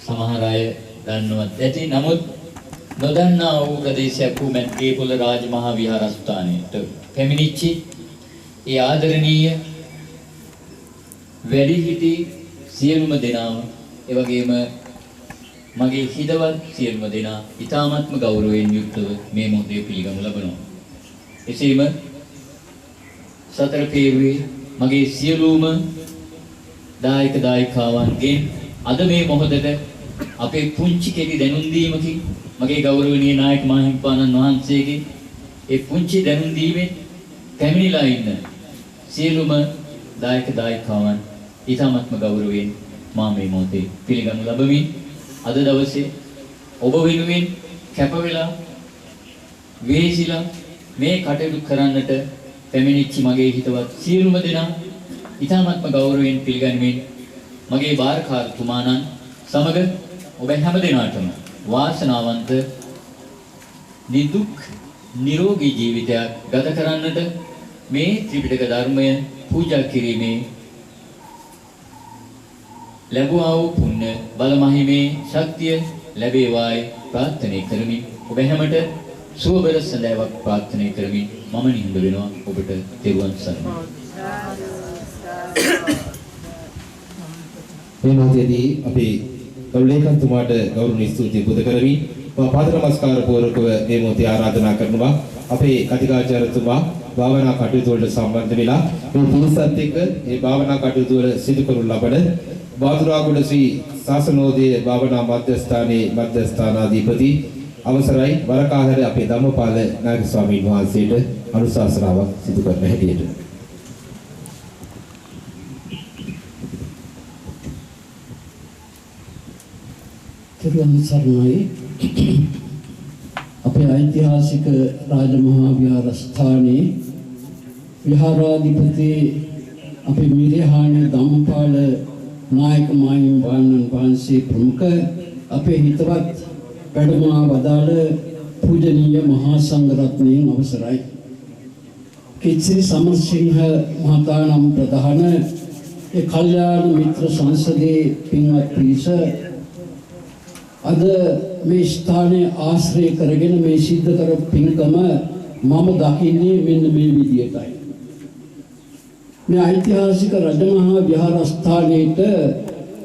සමහර අය දන්නවත් ඇති නමුත් නොදන්නා වූ ප්‍රදේශයක් වූ මැද්දේපොළ රාජමහා විහාරස්ථානයට පැමිණිච්ච ඒ ආදරණීය වැඩිහිටි සියලුම දෙනාම එවැගේම මගේ හිතවත් සියලුම දෙනා ඊ타ත්ම ගෞරවයෙන් යුක්තව මේ මොහොතේ පිළිගනු ලබනවා. එසේම සතර පේරුවේ මගේ සියලුම දායක දායිකාවන්ගෙන් අද මේ මොහොතට අපේ පුංචි කෙටි දැනුම් දීමකින් මගේ ගෞරවනීය නායක මහින්පාණන් වහන්සේගේ ඒ පුංචි දැනුම් දීමෙන් පැමිණිලා ඉන්න සියලුම දායක දායිකාවන් ඊ타ත්ම ගෞරවයෙන් මා මේ මොහොතේ පිළිගනු ලබමින් අද දවසේ ඔබ වෙනුවෙන් කැප වෙලා වේසිලා මේ කටයුතු කරන්නට පැමිණිච්ච මගේ හිතවත් සියලුම දෙනා ඊ타ත්ම ගෞරවයෙන් පිළිගනිමින් මගේ වාරකාරතුමාණන් සමග ඔබ හැම දිනාටම වාසනාවන්ත නිදුක් නිරෝගී ජීවිතයක් ගත කරන්නට මේ ත්‍රිපිටක ධර්මය පූජා කිරීමේ ලැබුවා වූ පුණ්‍ය බල මහිමේ ශක්තිය ලැබේවායි ප්‍රාර්ථනා කරමින් ඔබ හැමට සුවබර සඳාවක් ප්‍රාර්ථනා කරමින් මම නිහඬ වෙනවා ඔබට තෙරුවන් සරණයි. මේ මොහොතේදී අපි ගෞරවලේකන්තුමාට ගෞරවනීය ස්තුතිය පුද කරමින් පාද නමස්කාර පූර්වකව මේ මොහොතේ ආරාධනා කරනවා අපේ කතිකාචාර්යතුමා භාවනා කටයුතු වලට සම්බන්ධ වෙලා මේ පිරිසත් එක්ක මේ භාවනා කටයුතු වල සිදු කරනු ලබන බාදුරාගොඩ ශ්‍රී ශාසනෝදය භාවනා මධ්‍යස්ථානයේ මධ්‍යස්ථානාධිපති අවසරයි වරකාහර අපේ ධම්මපාල නායක ස්වාමීන් වහන්සේට අනුශාසනාවක් සිදු කරන හැටියට තෙරුවන් සරණයි. අපේ ඓතිහාසික රාජමහා විහාරස්ථානයේ විහාරාධිපති අපේ මිරිහාන ධම්මපාල නායක මහින්පාණන් වහන්සේ ප්‍රමුඛ අපේ හිතවත් වැඩමවා වදාළ පූජනීය මහා සංඝරත්නයන් අවසරයි. කීර්ති සමරසිංහ මහතානම් ප්‍රධාන ඒ කල්යාණ මිත්‍ර සංසදයේ පින්වත් පිරිස අද මේ ස්ථානයේ ආශ්‍රය කරගෙන මේ සිද්ධ කර පින්කම මම දකින්නේ මෙන්න මේ විදියටයි. මේ ඓතිහාසික රජමහා විහාරස්ථානයේට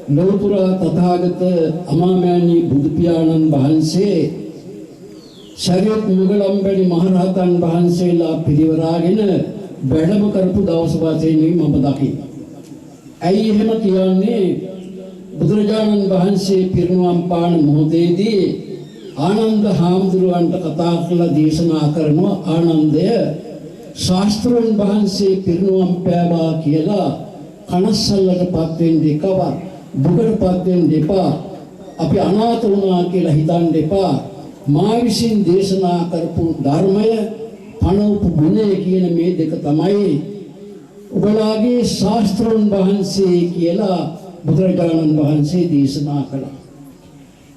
ලෞතර තථාගත අමාමෑණී බුදු පියාණන් වහන්සේ ශරීරත් මුගලම්බැලි මහරහතන් වහන්සේලා පිරිවරාගෙන වැඩම කරපු දවස වශයෙන් මම දකිනවා. ඇයි එහෙම කියන්නේ? බුදුරජාණන් වහන්සේ පිරිනුවම් පාන මොහොතේදී ආනන්ද හාමුදුරුවන්ට කතා කරලා දේශනා කරනවා, ආනන්දය ශාස්ත්‍රඥ වහන්සේ පිරිනුවම් පෑවා කියලා කනස්සල්ලටපත් වෙන්න එකවර දුකටපත් වෙන්න එපා. අපි අනාථ වුණා කියලා හිතන්න එපා. මා විසින් දේශනා කරපු ධර්මය පණවපු ගුණය කියන මේ දෙක තමයි ඔබලාගේ ශාස්ත්‍රඥ වහන්සේ කියලා බුදුරජාණන් වහන්සේ දේශනා කළා.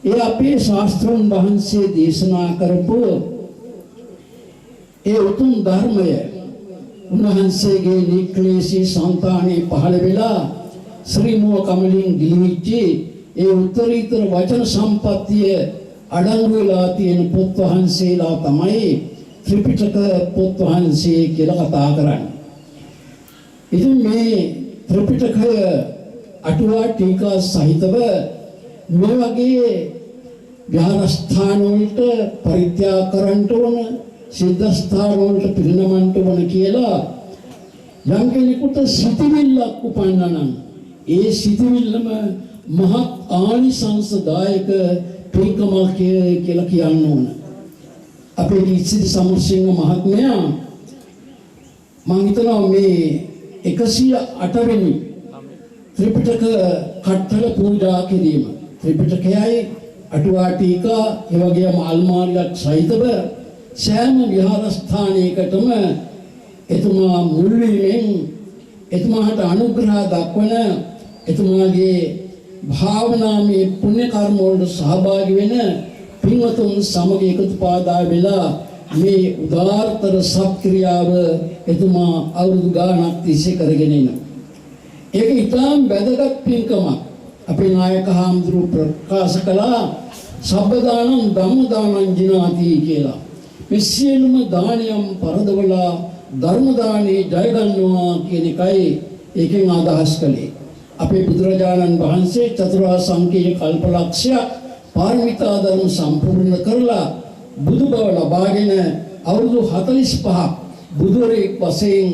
ඒ අපේ ශාස්ත්‍රඥ වහන්සේ දේශනා කරපු ඒ උතුම් ධර්මය උන්වහන්සේගේ නික්ලේශී සංතානයේ පහළ වෙලා ශ්‍රී මුව කමලින් ගිලිහිච්ච ඒ උත්තරීතර වචන සම්පත්තිය අඩංගු වෙලා තියෙන පොත් වහන්සේලා තමයි ත්‍රිපිටක පොත් වහන්සේ කියලා කතා කරන්නේ. ඉතින් මේ ත්‍රිපිටකය අටුවා ටීකා සහිතව මේ වගේ විහාරස්ථාන වලට පරිත්‍යාග කරන්න ඕන, සිද්ධාස්ථාන වලට පිරිනමන්න ඕන කියලා යම් කෙනෙකුට සිතිවිල්ලක් උපන්නා නම් ඒ සිතිවිල්ලම මහත් ආනිසංසදායක පින්කමක් කියලා කියන්න ඕන. අපේ ඉසිරි සමරසිංහ මහත්මයා මම හිතනවා මේ 108 වෙනි ත්‍රිපිටක කට්ටල පූජා කිරීම, ත්‍රිපිටකයයි අටුවා ටීකා ඒ වගේම අල්මාරියක් සහිතව සෑම විහාරස්ථානයකටම එතුමා මුල් වීමෙන් එතුමාට අනුග්‍රහ දක්වන එතුමාගේ භාවනාමය පුණ්‍ය කර්ම වලට සහභාගී වෙන පින්වතුන් සමග එකතු පාදා වෙලා මේ උදාාරතර සත්ක්‍රියාව එතුමා අවුරුදු ගාණක් තිස්සේ කරගෙන ඉන්නවා. ඒක ඉතාම වැදගත් පින්කමක්. අපේ නායක හාමුදුරුවෝ ප්‍රකාශ කළා සබ්බදානං ධම්මදානං ජිනාති කියලා. මේ සියලුම දානයන් පරදවලා ධර්ම දානේ ජය ගන්නවා කියන එකයි ඒකෙන් අදහස් කළේ. අපේ බුදුරජාණන් වහන්සේ චතුරාර්ය සංකේය කල්පලක්ෂය පාරමිතා ධර්ම සම්පූර්ණ කරලා බුදු බව ලබාගෙන අවුරුදු 45ක් බුදුරෙක් වශයෙන්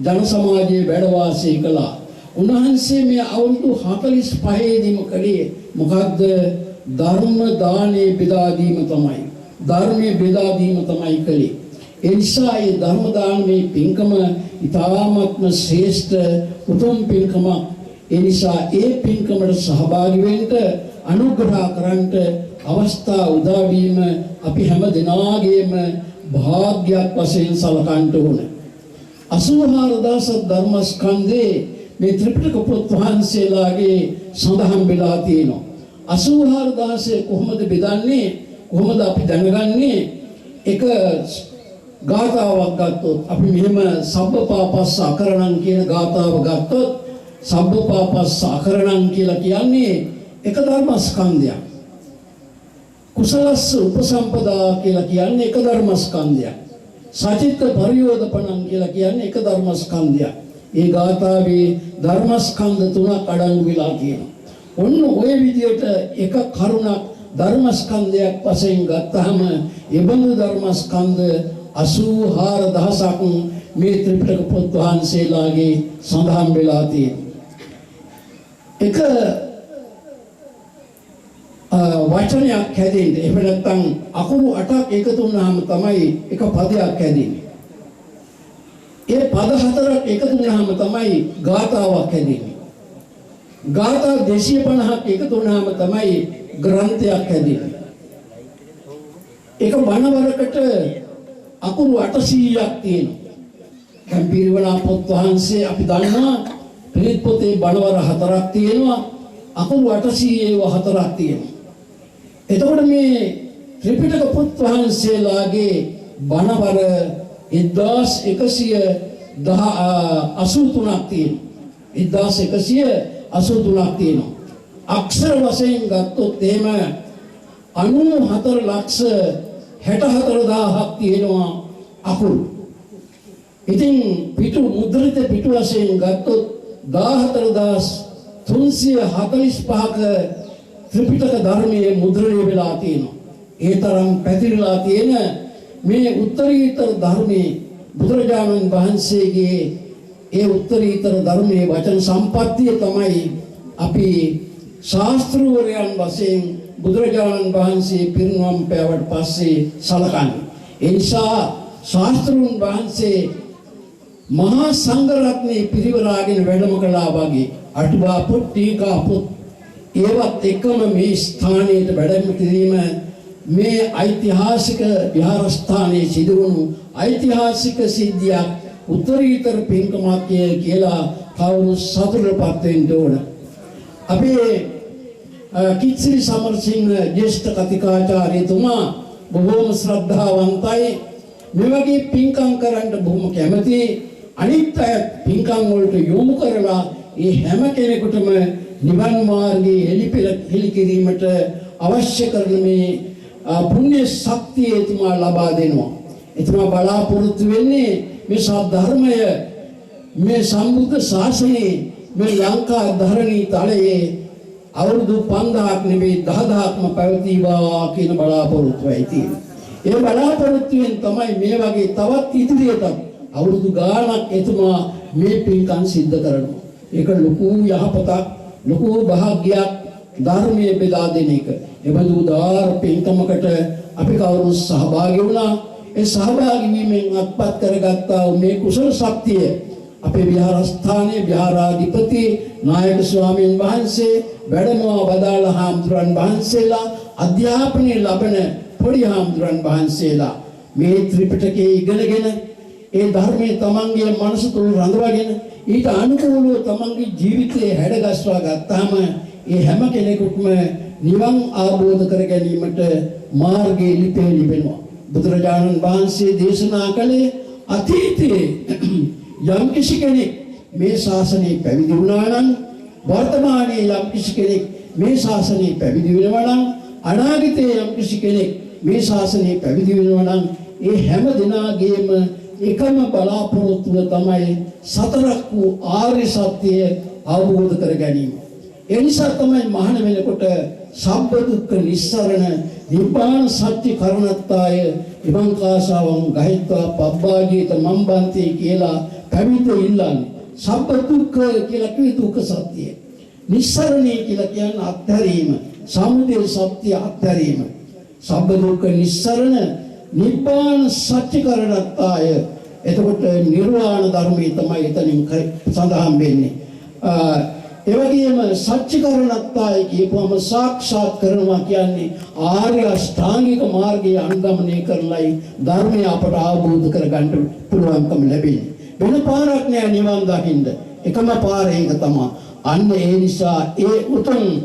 ජන සමාජයේ වැඩ වාසය කළා. උන්වහන්සේ මේ අවුරුදු 45 දීම කලේ මොකද්ද? ධර්ම දානේ බෙදා දීම තමයි. ධර්මයේ බෙදා දීම තමයි කලේ. ඒ නිසා මේ ධර්ම දානමේ පින්කම ඉතාමත්ම ශ්‍රේෂ්ඨ උතුම් පින්කමක්. ඒ නිසා ඒ පින්කමට සහභාගී වෙන්න අනුග්‍රහ කරන්ට අවස්ථා උදා වීම අපි හැම දිනාගේම භාග්‍යයක් වශයෙන් සලකන්න ඕන. 84000 ධර්මස්කන්ධේ මේ ත්‍රිපිටක පොත් වහන්සේලාගේ සඳහන් වෙලා තියෙනවා. 84000 කොහොමද බෙදන්නේ? කොහොමද අපි දැනගන්නේ? එක ගාථාවක් ගත්තොත් අපි මෙහෙම සබ්බපාපස්ස අකරණං කියන ගාථාව ගත්තොත් සබ්බපාපස්ස අකරණං කියලා කියන්නේ එක ධර්මස්කන්ධයක්. කුසලස්ස උපසම්පදා කියලා කියන්නේ එක ධර්මස්කන්ධයක්. සචිත්ත පරියෝධපණං කියලා කියන්නේ එක ධර්මස්කන්ධයක්. ඒ ගාථාවේ ධර්මස්කන්ධ තුනක් අඩංගු වෙලා තියෙනවා. ඔන්න ওই විදිහට එක කරුණක් ධර්මස්කන්ධයක් වශයෙන් ගත්තාම එබඳු ධර්මස්කන්ධ 84000ක් මේ ත්‍රිපිටක පොත් වහන්සේලාගේ සඳහන් වෙලා තියෙනවා. එක වචනයක් හැදෙන්නේ එහෙම නැත්නම් අකුරු 8ක් එකතු වුණාම තමයි එක පදයක් හැදෙන්නේ. ඒ පද 4ක් එකතු වුණාම තමයි ගාථාවක් හැදෙන්නේ. ගාථා 250ක් එකතු වුණාම තමයි ග්‍රන්ථයක් හැදෙන්නේ. එක බණවරකට අකුරු 800ක් තියෙනවා. දැන් පිරිවලා පොත් වහන්සේ අපි දන්නවා පිරිත් පොතේ බණවර 4ක් තියෙනවා. අකුරු 800 ඒවා 4ක් තියෙනවා. එතකොට මේ ත්‍රිපිටක පොත් වහන්සේලාගේ බණවර 1183ක් තියෙනවා. 1183ක් තියෙනවා. අක්ෂර වශයෙන් ගත්තොත් එහෙම 94,64,000ක් තියෙනවා අකුරු. ඉතින් පිටු මුද්‍රිත පිටු වශයෙන් ගත්තොත් 14,345ක ත්‍රිපිටක ධර්මයේ මුද්‍රණය වෙලා තියෙනවා. ඒ තරම් පැතිරලා තියෙන මේ උත්තරීතර ධර්මයේ බුදුරජාණන් වහන්සේගේ ඒ උත්තරීතර ධර්මයේ වචන සම්පත්තිය තමයි අපි ශාස්ත්‍රවරයන් වශයෙන් බුදුරජාණන් වහන්සේ පිරිනවම් පෑවට පස්සේ සලකන්නේ. ඒ නිසා ශාස්ත්‍රඥ වහන්සේ මහා සංඝරත්නයේ පිරිවරාගෙන වැඩම කළා වගේ අටුවා පොත් ටීකා පොත් ඒවත් එකම මේ ස්ථානයේ වැඩම කිරීම මේ ඓතිහාසික විහාරස්ථානයේ සිදුවුණු ඓතිහාසික සිද්ධියක් උත්තරීතර පින්කමක් කියලා කවුරු සතුටුපත් වෙන්න ඕන. අපේ කිත්සිරි සමරසිංහ ජ්‍යෙෂ්ඨ කතිකාචාර්යතුමා බොහෝම ශ්‍රද්ධාවන්තයි. මේ වගේ පින්කම් කරන්න බොහොම කැමති. අනිත් අය පින්කම් වලට යොමු කරලා ඒ හැම කෙනෙකුටම නිවන් මාර්ගයේ එළි කිරීමට අවශ්‍ය කරන මේ පුණ්‍ය ශක්තිය එතුමා ලබා දෙනවා. එතුමා බලාපොරොත්තු වෙන්නේ මේ සද්ධර්මය මේ සම්බුද්ධ ශාසනයේ මේ ලංකා ධරණී තලයේ අවුරුදු 5000ක් නෙවෙයි 10000ක්ම පැවතීවා කියන බලාපොරොත්තුවයි තියෙන්නේ. ඒ බලාපොරොත්තුවෙන් තමයි මේ වගේ තවත් ඉදිරියට අවුරුදු ගාණක් එතුමා මේ පින්කම් සිද්ධ කරනවා. ඒක ලොකු යහපතක්, ලොකු භාග්‍යයක් ධර්මයේ බෙදා දෙන එක. එබඳු උදාාර පින්කමකට අපි කවුරු සහභාගී වුණා. ඒ සහභාගී වීමෙන් අත්පත් කරගත්තා මේ කුසල ශක්තිය අපේ විහාරස්ථානයේ විහාරාධිපති නායක ස්වාමීන් වහන්සේ වැඩමවා වදාළ හාමුදුරන් වහන්සේලා අධ්‍යාපනය ලබන පොඩි හාමුදුරන් වහන්සේලා මේ ත්‍රිපිටකයේ ඉගෙනගෙන ඒ ධර්මයේ තමන්ගේ මනස තුළ රඳවගෙන ඊට අනුකූලව තමන්ගේ ජීවිතයේ හැඩගස්වා ගත්තාම ඒ හැම කෙනෙකුටම නිවන් අවබෝධ කර ගැනීමට මාර්ගය ලිපෙනවා. බුදුරජාණන් වහන්සේ දේශනා කළේ අතීතයේ යම් කිසි කෙනෙක් මේ ශාසනය පැවිදි වුණා නම් වර්තමානයේ යම් කිසි කෙනෙක් මේ ශාසනය පැවිදි වෙනවා නම් අනාගතයේ යම් කිසි කෙනෙක් මේ ශාසනය පැවිදි වෙනවා නම් ඒ හැම දිනාගේම එකම බලාපොරොත්තුව තමයි සතරක් වූ ආර්ය සත්‍ය අවබෝධ කර ගැනීම. ඒ නිසා තමයි මහාන වෙනකොට සබ්බ දුක්ඛ නිස්සරණ නිබ්බාන සත්‍ය කරණත්තාය ඉබං කාසාවං ගහිත්වා පබ්බාජීත මම්බන්ති කියලා පැවිද්ද ඉල්ලන්නේ. සබ්බ දුක්ඛ කියලා කිව්ව දුක්ඛ සත්‍යය. නිස්සරණේ කියලා කියන්නේ අත්හැරීම. සමුදය සත්‍ය අත්හැරීම. සබ්බ දුක්ඛ නිස්සරණ නිබ්බාන සත්‍ය කරණත්තාය. එතකොට නිර්වාණ ධර්මයේ තමයි එතනින් සඳහන් වෙන්නේ. ඒ වගේම සත්‍ය කරණත්තාය කියපුවම සාක්ෂාත් කරනවා කියන්නේ ආර්ය අෂ්ටාංගික මාර්ගයේ අනුගමනය කරලයි ධර්මය අපට අවබෝධ කරගන්න පුළුවන්කම ලැබෙන්නේ. වෙන පාරක් නෑ නිවන් දකින්න. එකම පාර ඒක තමයි. අන්න ඒ නිසා ඒ උතුම්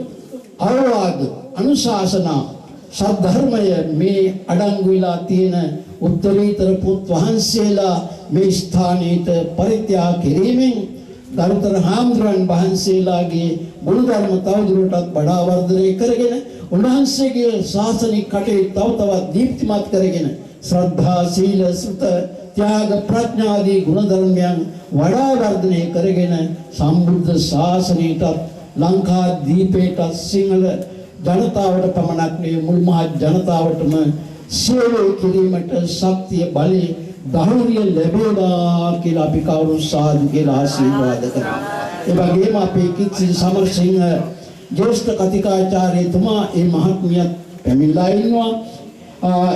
අවවාද අනුශාසනා සද්ධර්මය මේ අඩංගු වෙලා තියෙන උත්තරීතර පුත් වහන්සේලා මේ ස්ථානයට පරිත්‍යාග කිරීමෙන් ගරුතර හාමුදුරන් වහන්සේලාගේ ගුණධර්ම තවදුරටත් වඩා වර්ධනය කරගෙන උන්වහන්සේගේ ශාසනික කටයුතු තව තවත් දීප්තිමත් කරගෙන ශ්‍රද්ධා සීල සුත ත්‍යාග ප්‍රඥාදී ගුණධර්මයන් වඩා වර්ධනය කරගෙන සම්බුද්ධ ශාසනයටත් ලංකාදීපේට සිංහල ජනතාවට පමණක් නෙවෙයි මුළු මහත් ජනතාවටම සේවය කිරීමට ශක්තිය බලය ධෛර්යය ලැබේවා කියලා අපි කවුරු සාදු කියලා ආශිර්වාද කරනවා. ඒ වගේම අපේ කිත්සිරි සමරසිංහ ජ්‍යෙෂ්ඨ කතිකාචාර්යතුමා ඒ මහත්මියත් පැමිණලා ඉන්නවා.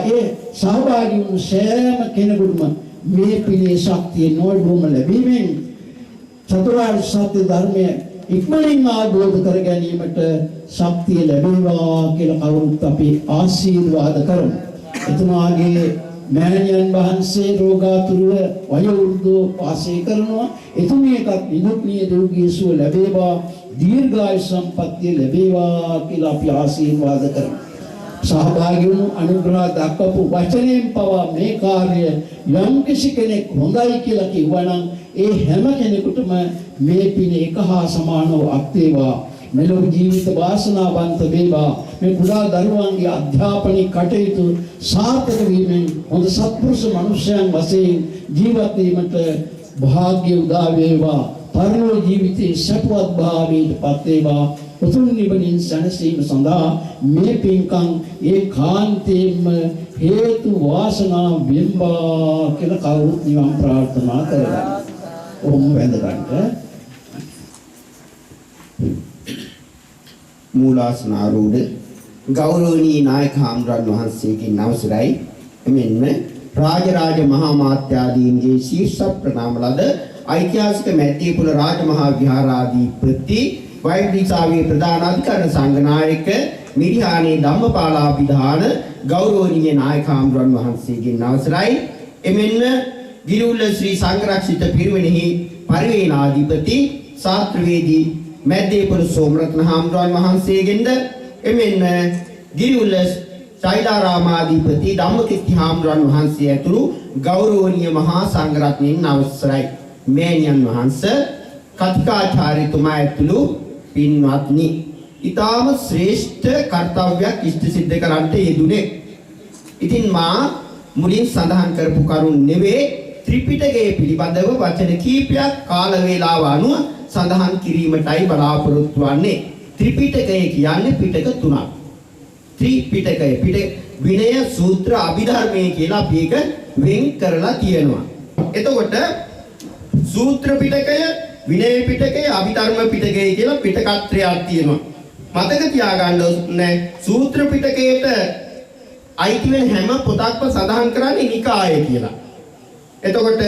ඒ සහභාගී වුණු සෑම කෙනෙකුටම මේ පිළේ ශක්තිය නොඅඩුවම ලැබීමෙන් චතුරාර්ය සත්‍ය ධර්මය ඉක්මනින් අවබෝධ කර ගැනීමට ශක්තිය ලැබේවා කියලා කවුරුත් අපි ආශිර්වාද කරමු. එතුමාගේ මෑණියන් වහන්සේ රෝගාතුරව වයෝවෘද්ධව වාසය කරනවා. එතුමියටත් නිදුක් නිරෝගී සුව ලැබේවා, දීර්ඝායු සම්පන්නිය ලැබේවා කියලා අපි ආශිර්වාද කරමු. සහභාගී වුණු අනුග්‍රහ දක්වපු වචනයෙන් පවා මේ කාර්ය යම් කිසි කෙනෙක් හොඳයි කියලා කිව්වනම් ඒ හැම කෙනෙකුටම මේ පින එක හා සමානව අත්වේවා. මෙලොව ජීවිත වාසනාවන්ත වේවා. මේ කුඩා දරුවන්ගේ අධ්‍යාපනික කටයුතු සාර්ථක වීමෙන් හොඳ සත්පුරුෂ මනුෂ්‍යයන් වශයෙන් ජීවත් වීමට භාග්‍ය උදා වේවා. පරලෝක ජීවිතයේ සපවත් භාවයට පත් වේවා. උතුම් නිවනින් සැනසීම සඳහා මේ පින්කම් ඒකාන්තයෙන්ම හේතු වාසනා වෙම්බා කියලා කවුරුත් නිවන් ප්‍රාර්ථනා කරගන්න. ඔහොම වැඳගන්න. මූලාසනාරූඪ ගෞරවනීය නායක හාමුදුරන් වහන්සේගෙන් අවසරයි එමෙන්ම රාජරාජ මහා මාත්‍යාදීන්ගේ ශීර්ෂ ප්‍රණාම ලද ඓතිහාසික මැද්දේපුර රාජමහා විහාරාධිපති වෛද්‍යසාවේ ප්‍රධාන අධිකරණ සංඝනායක මිරිහානේ ධම්මපාලාභිධාන ගෞරවනීය නායක හාමුදුරන් වහන්සේගෙන් අවසරයි එමෙන්ම ගිරිඋල්ල ශ්‍රී සංඝරක්ෂිත පිරිවෙනෙහි පරිවේනාධිපති ශාස්ත්‍රවේදී මැද්දේපුර සෝමරත්න හාමුදුරන් වහන්සේගෙන්ද එමෙන්න ගිරිඋල්ල ශෛලාරාමාධිපති ධම්මකිත්ති හාමුදුරන් වහන්සේ ඇතුළු ගෞරවනීය මහා සංඝරත්නයන් අවසරයි මෑණියන් වහන්සේ කතිකාචාර්යතුමා ඇතුළු පින්වත්නි ඊටාම ශ්‍රේෂ්ඨ කර්තව්‍යයක් ඉෂ්ට සිද්ධ කරන්නට යෙදුනේ. ඉතින් මා මුලින් සඳහන් කරපු කරුණ නෙවේ ත්‍රිපිටකයේ පිළිබඳව වචන කීපයක් කාල වේලාව අනුව සඳහන් කිරීමටයි බලාපොරොත්තු වෙන්නේ. ත්‍රිපිටකය කියන්නේ පිටක තුනක්. ත්‍රිපිටකය විනය සූත්‍ර අභිධර්මයේ කියලා අපි එක වෙන් කරලා තියෙනවා. එතකොට සූත්‍ර පිටකය, විනය පිටකය, අභිධර්ම පිටකය කියලා පිටකත්‍රයක් තියෙනවා. මතක තියාගන්න ඕනේ සූත්‍ර පිටකයට අයිති වෙන හැම පොතක්ම සඳහන් කරන්නේ නිකාය කියලා. එතකොට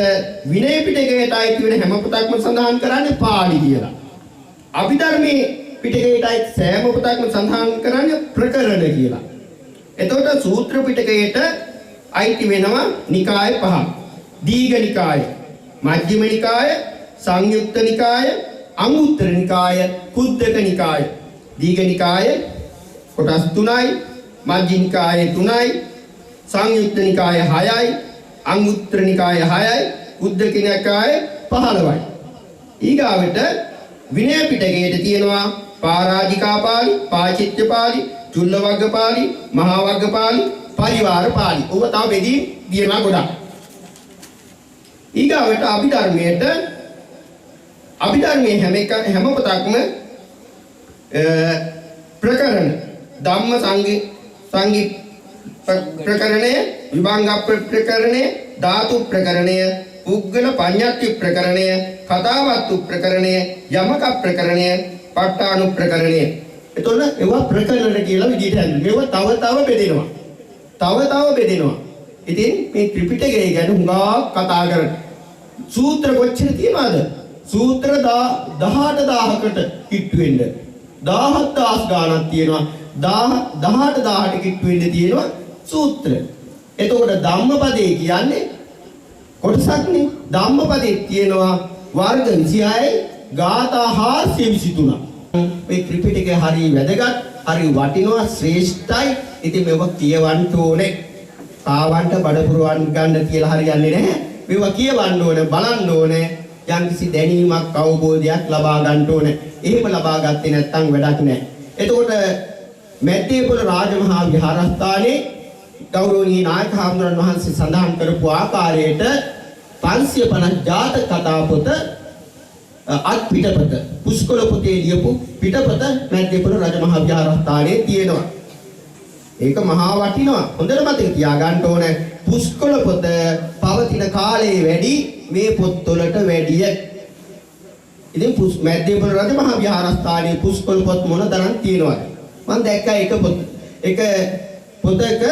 විනය පිටකයට අයිති වෙන හැම පොතක්ම සඳහන් කරන්නේ පාළි කියලා. අභිධර්මයේ පිටකයට අයිති සෑම පොතක්ම සඳහන් කරන්නේ ප්‍රකරණ කියලා. එතකොට සූත්‍ර පිටකයට අයිති වෙනවා නිකාය පහක්. දීඝ නිකාය, මජ්ක්‍ධිම නිකාය, සංයුක්ත නිකාය, අංගුත්තර නිකාය, කුද්දක නිකාය. දීඝ නිකාය කොටස් 3යි, මජ්ක්‍ධිම නිකාය 3යි, සංයුක්ත නිකාය 6යි, අංගුත්තර නිකාය 6යි, කුද්දක නිකාය 15යි. ඊගාවට විනය පිටකයේ තියෙනවා පාරාජිකා පාළි, පාචිත්‍ය පාළි, චුල්ල වග්ග පාළි, මහා වග්ග පාළි, පරිවාර පාළි. ඔබ තව බෙදී දියනවා ගොඩක්. ඊගාවට අභිධර්මයේ හැම පොතක්ම ප්‍රකරණ ධම්ම සංගි ප්‍රකරණය, විභංග ප්‍රකරණය, ධාතු ප්‍රකරණය, පුද්ගල පඤ්ඤාති ප්‍රකරණය, කතාවත්තු ප්‍රකරණය, යමක ප්‍රකරණය, ප ဋ ාණු ප්‍රකරණය. එතකොට ඒවා ප්‍රකරණ කියලා විදිහට හඳුන්වනවා. මේවා තව බෙදෙනවා. ඉතින් මේ ත්‍රිපිටකය ගැන හුඟක් කතා කරන සූත්‍ර කොච්චර තියෙනවද? සූත්‍ර 18000කට කිට්ටු වෙන්න 17000 ගාණක් තියෙනවා. 18000ට කිට්ටු වෙන්න තියෙනවා සූත්‍ර. එතකොට ධම්මපදේ කියන්නේ කොටසක්නේ. ධම්මපදේ තියෙනවා වර්ග 26යි ගාථා 423. මේ ත්‍රිපිටකය හරි වැදගත්, හරි වටිනවා, ශ්‍රේෂ්ඨයි. ඉතින් මේක කියවන්න ඕනේ. කාවන්ට බඩ පුරවන්න ගන්න කියලා හරියන්නේ නැහැ. මේවා කියවන්න ඕනේ, බලන්න ඕනේ. යම්කිසි දැනීමක්, අවබෝධයක් ලබා ගන්න ඕනේ. එහෙම ලබා ගත්තේ නැත්නම් වැඩක් නැහැ. එතකොට මැද්දේපොළ රාජමහා විහාරස්ථානයේ ගෞරවනීය නායක හාමුදුරන් වහන්සේ සඳහන් කරපු ආකාරයට 550 ජාතක කතා පොත අත් පිටපත පුස්කොළ පොතේ ලියපු පිටපත මැද්දේපොළ රාජමහා විහාරස්ථානයේ තියෙනවා. ඒක මහා වටිනවා. හොඳට මතක තියාගන්න ඕනේ. පුස්කොළ පොත පවතින කාලයේ වැඩි මේ පොත්වලට වැඩිය. ඉතින් මැද්දේපොළ රාජමහා විහාරස්ථානයේ පුස්කොළ පොත් මොන තරම් තියෙනවද? මම දැක්කා එක පොතක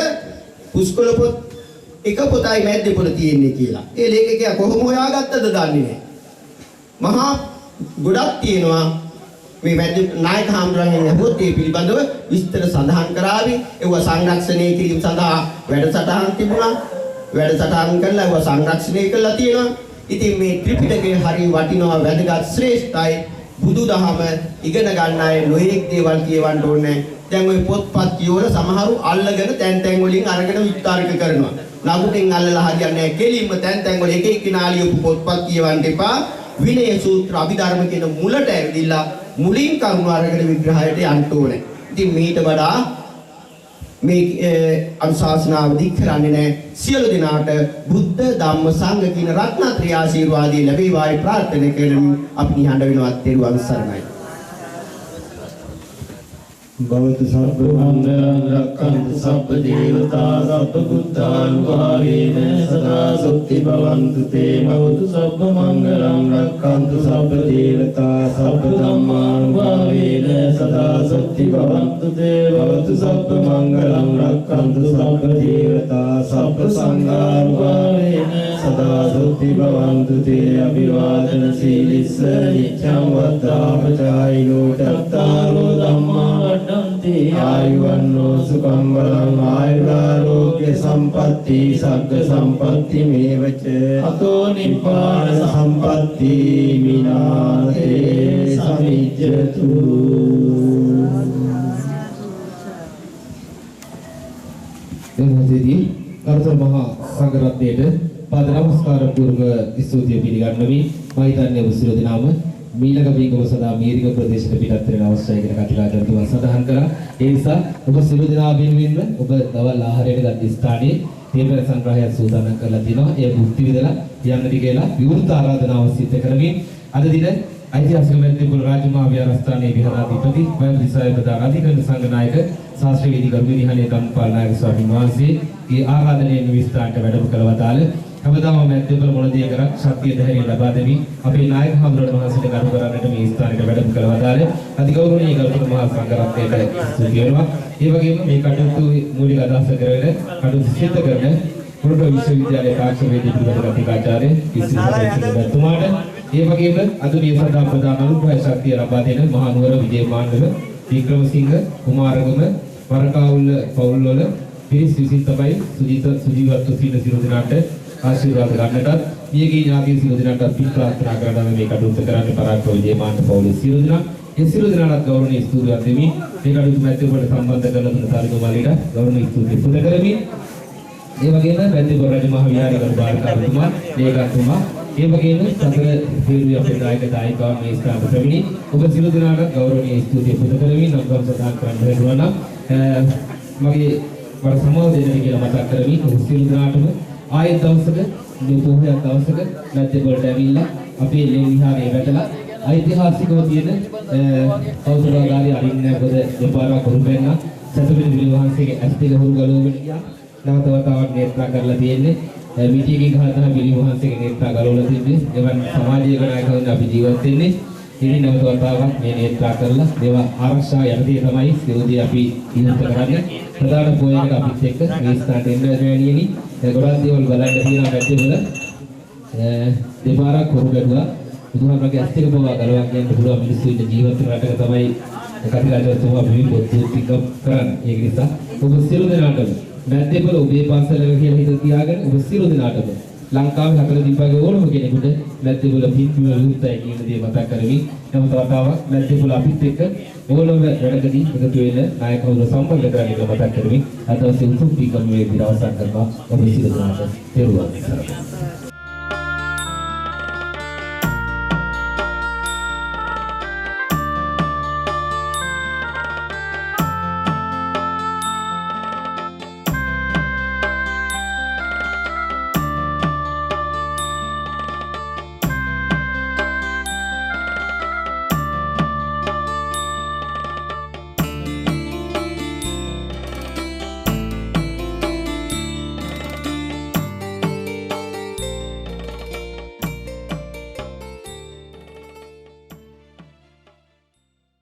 පුස්කොළ පොත් එක පොතයි මැද්දේපොළ තියෙන්නේ කියලා. ඒ ලේඛකයා කොහොම හොයාගත්තද දන්නේ නැහැ. මහා ගොඩක් තියෙනවා. මේ නායක හාමුදුරන්ගෙන් අහුවොත් ඒ පිළිබඳව විස්තර සඳහන් කරાવી. ඒව සංරක්ෂණය කිරීම සඳහා වැඩසටහන් තිබුණා. වැඩසටහන් කරලා ඒව සංරක්ෂණය කරලා තියෙනවා. ඉතින් මේ ත්‍රිපිටකය හරි වටිනවා, වැදගත්, ශ්‍රේෂ්ඨයි. බුදුදහම ඉගෙන ගන්න අය නොයෙක් දේවල් කියවන්න ඕනේ. දැන් ওই පොත්පත් කියවල සමහරු අල්ලගෙන තැන් වලින් අරගෙන විස්තරක කරනවා. නගුටෙන් අල්ලලා හරියන්නේ නැහැ. කෙලින්ම තැන් වල එක එක්කිනා ලියපු පොත්පත් කියවන්න එපා. විනය සූත්‍ර අභිධර්ම කියන මුලට ඇවිදලා මුලින් කරුණු අරගෙන විග්‍රහයට යන්න ඕනේ. ඉතින් මීට වඩා මේ අනුශාසනාව දික් කරන්නේ නැහැ. සියලු දෙනාට බුද්ධ ධම්ම සංඝ කියන රත්නත්‍රය ආශිර්වාදය ලැබේවායි ප්‍රාර්ථනා කරමින් අපි නිහඬ වෙනවා. තෙරුවන් සරණයි. भवतु सर्वमङ्गलं रक्षन्तु सर्व देवता सर्व बुद्धानुभावेन सदा सुखी भवन्तु ते भवतु सर्वमङ्गलं रक्षन्तु सर्व देवता सर्व धर्मानुभावेन सदा सुखी भवन्तु ते भवतु सर्वमङ्गलं रक्षन्तु सर्व देवता सर्व संघानुभावेन सदा सुखी भवन्तु ते अभिवादन शीलिस्स नित्यं वद्धापचायिनो चत्तारो धम्मा आयुवन्नो सुखं बलं आयुरारोग्य संपत्ति सग्ग संपत्ति मेवच अतो निप्पान संपत्ति विनाते समिज्जतु එමෙහිදී අර්ථ මහා සංඝරත්නයට පාද නමස්කාර පූර්වක ස්තුතිය පිළිගන්නමි. මම හිතන්නේ ඔබ සියලු දෙනාම මීළඟ වීගම සදා මීරික ප්‍රදේශයට පිටත් වෙන අවශ්‍යයි කියන කතිකාචාර්යතුමා සඳහන් කරා. ඒ නිසා ඔබ සියලු දෙනා වෙනුවෙන්ම ඔබ දවල් ආහාරයට ගත් ස්ථානයේ තේමර සංග්‍රහයක් සූදානම් කරලා තිනවා. ඒ භුක්ති විඳලා යන්නට කියලා විවෘත ආරාධනාව සිදු කරමින් අද දින ඓතිහාසික මෙත්තිපුර රාජමහා විහාරස්ථානයේ විහාරාධිපති වෛද්‍යසාය ප්‍රධාන අධිකරණ සංඝනායක ශාස්ත්‍රීය වේදී ගරුවිහානයේ කම්පාලනායක ස්වාමීන් වහන්සේ ඒ ආරාධනයේ නිවිස්ථානට වැඩම කළවතාල හැමදාම මෙත්තිපුර මොළදිය කරක් ශක්තිය ධෛර්යය ලබා දෙමින් අපේ නායක හඳුරන මහසට ගරු කරන්නට මේ ස්ථානයට වැඩම කළවතාල අධිගෞරවනීය ගරුතර මහා සංඝරත්නයට ස්තුති වෙනවා. ඒ වගේම මේ කටයුතු මූලික අදහස කරගෙන කටයුතු සිදු කරන කුරුටු විශ්වවිද්‍යාලයේ තාක්ෂණ වේදී පිළිබඳ කතිකාචාර්ය කිසිතුමාට ඒ වගේම අද මේ සදා ප්‍රධාන අනුග්‍රහ ශක්තිය ලබා දෙන මහා නුවර විජේමාන්නව වික්‍රමසිංහ කුමාරගම වරකාවුල්ල පවුල්වල පිරිස් විසින් තමයි සුජීවත්ව සිටින සියලු දෙනාට ආශිර්වාද ගන්නටත් මියගිය ඥාතීන් සියලු දෙනාට පින් ප්‍රාර්ථනා කරන මේ කටයුතු කරන්න පරාක්‍රම විජේමාන්න පවුලේ සියලු දෙනා ඒ සියලු දෙනාට ගෞරවනීය ස්තුතියක් දෙමි. මේ කටයුතු මැතිවරණයට සම්බන්ධ කරන තුන සාරිතුමාලට ගෞරවනීය ස්තුතිය පුද කරමි. ඒ වගේම වැද්දිපුර රජමහා විහාරයේ ගරු බාලකාරතුමා, ලේකම්තුමා, ඒ වගේම සතර හේරුවේ අපේ නායක දායකයන් මේ ස්ථාන ප්‍රවීණ ඔබ සියලු දෙනාට ගෞරවනීය ස්තුතිය පුද කරමින් නම් සදාන් කරන්න හේතුව නම් මගේ වර සමාව දෙන්න කියලා මතක් කරමින් ඔබ සියලු දෙනාටම ආයෙත් දවසක මේ පොහොය දවසක වැද්දිපුරට ඇවිල්ලා අපේ ලේ විහාරයේ වැටලා ඓතිහාසිකව තියෙන කෞතුකාගාරය අරින්න පොද දෙපාරක් හුරුපෙන්න සතුටින් විලිවහන්සේගේ ඇස් දෙක හුරු ගලවගෙන ගියා. නැවත වතාවක් නේත්‍රා කරලා තියෙන්නේ මිටියකින් ගහලා තමයි විලිවහන්සේගේ නේත්‍රා ගලවලා තින්නේ. එවන් සමාජීය නායකයන් අපි ජීවත් වෙන්නේ. ඉතින් නැවත වතාවක් මේ නේත්‍රා කරලා දේව ආරක්ෂා යටතේ තමයි සියලුදී අපි ඉන්නත කරන්නේ. ප්‍රධාන පොයකට අපිත් එක්ක මේ ස්ථානට එන්න වැණියනි. ගොඩක් දේවල් බලන්න තියෙනවා පැත්තේ වල. දෙපාරක් හුරු ගැටුවා. බුදුහාමරගේ ඇස් දෙක පවා ගලවා ගන්න පුළුවන් මිනිස්සු ඉන්න ජීවත් වෙන රටක තමයි කතිකාචාර්යතුමා මේ පොත් පිකප් කරන්නේ. ඒක නිසා ඔබ සියලු දෙනාටම මැද්දේපොළ ඔබේ පන්සල කියලා හිත තියාගෙන ඔබ සියලු දෙනාටම ලංකාවේ හතර දීපගේ ඕනම කෙනෙකුට මැද්දේපොළ පින්පිම විමුක්තයි කියන දේ මතක් කරමින් නැවත වතාවක් මැද්දේපොළ අපිත් එක්ක ඕනම වැඩකදී එකතු වෙන නායකවරු සම්බන්ධ කරගන්න කියලා මතක් කරමින් අද දවසේ උතුම් පින්කම් මේ දින අවසන් කරනවා. ඔබ සියලු දෙනාට පෙරවස්.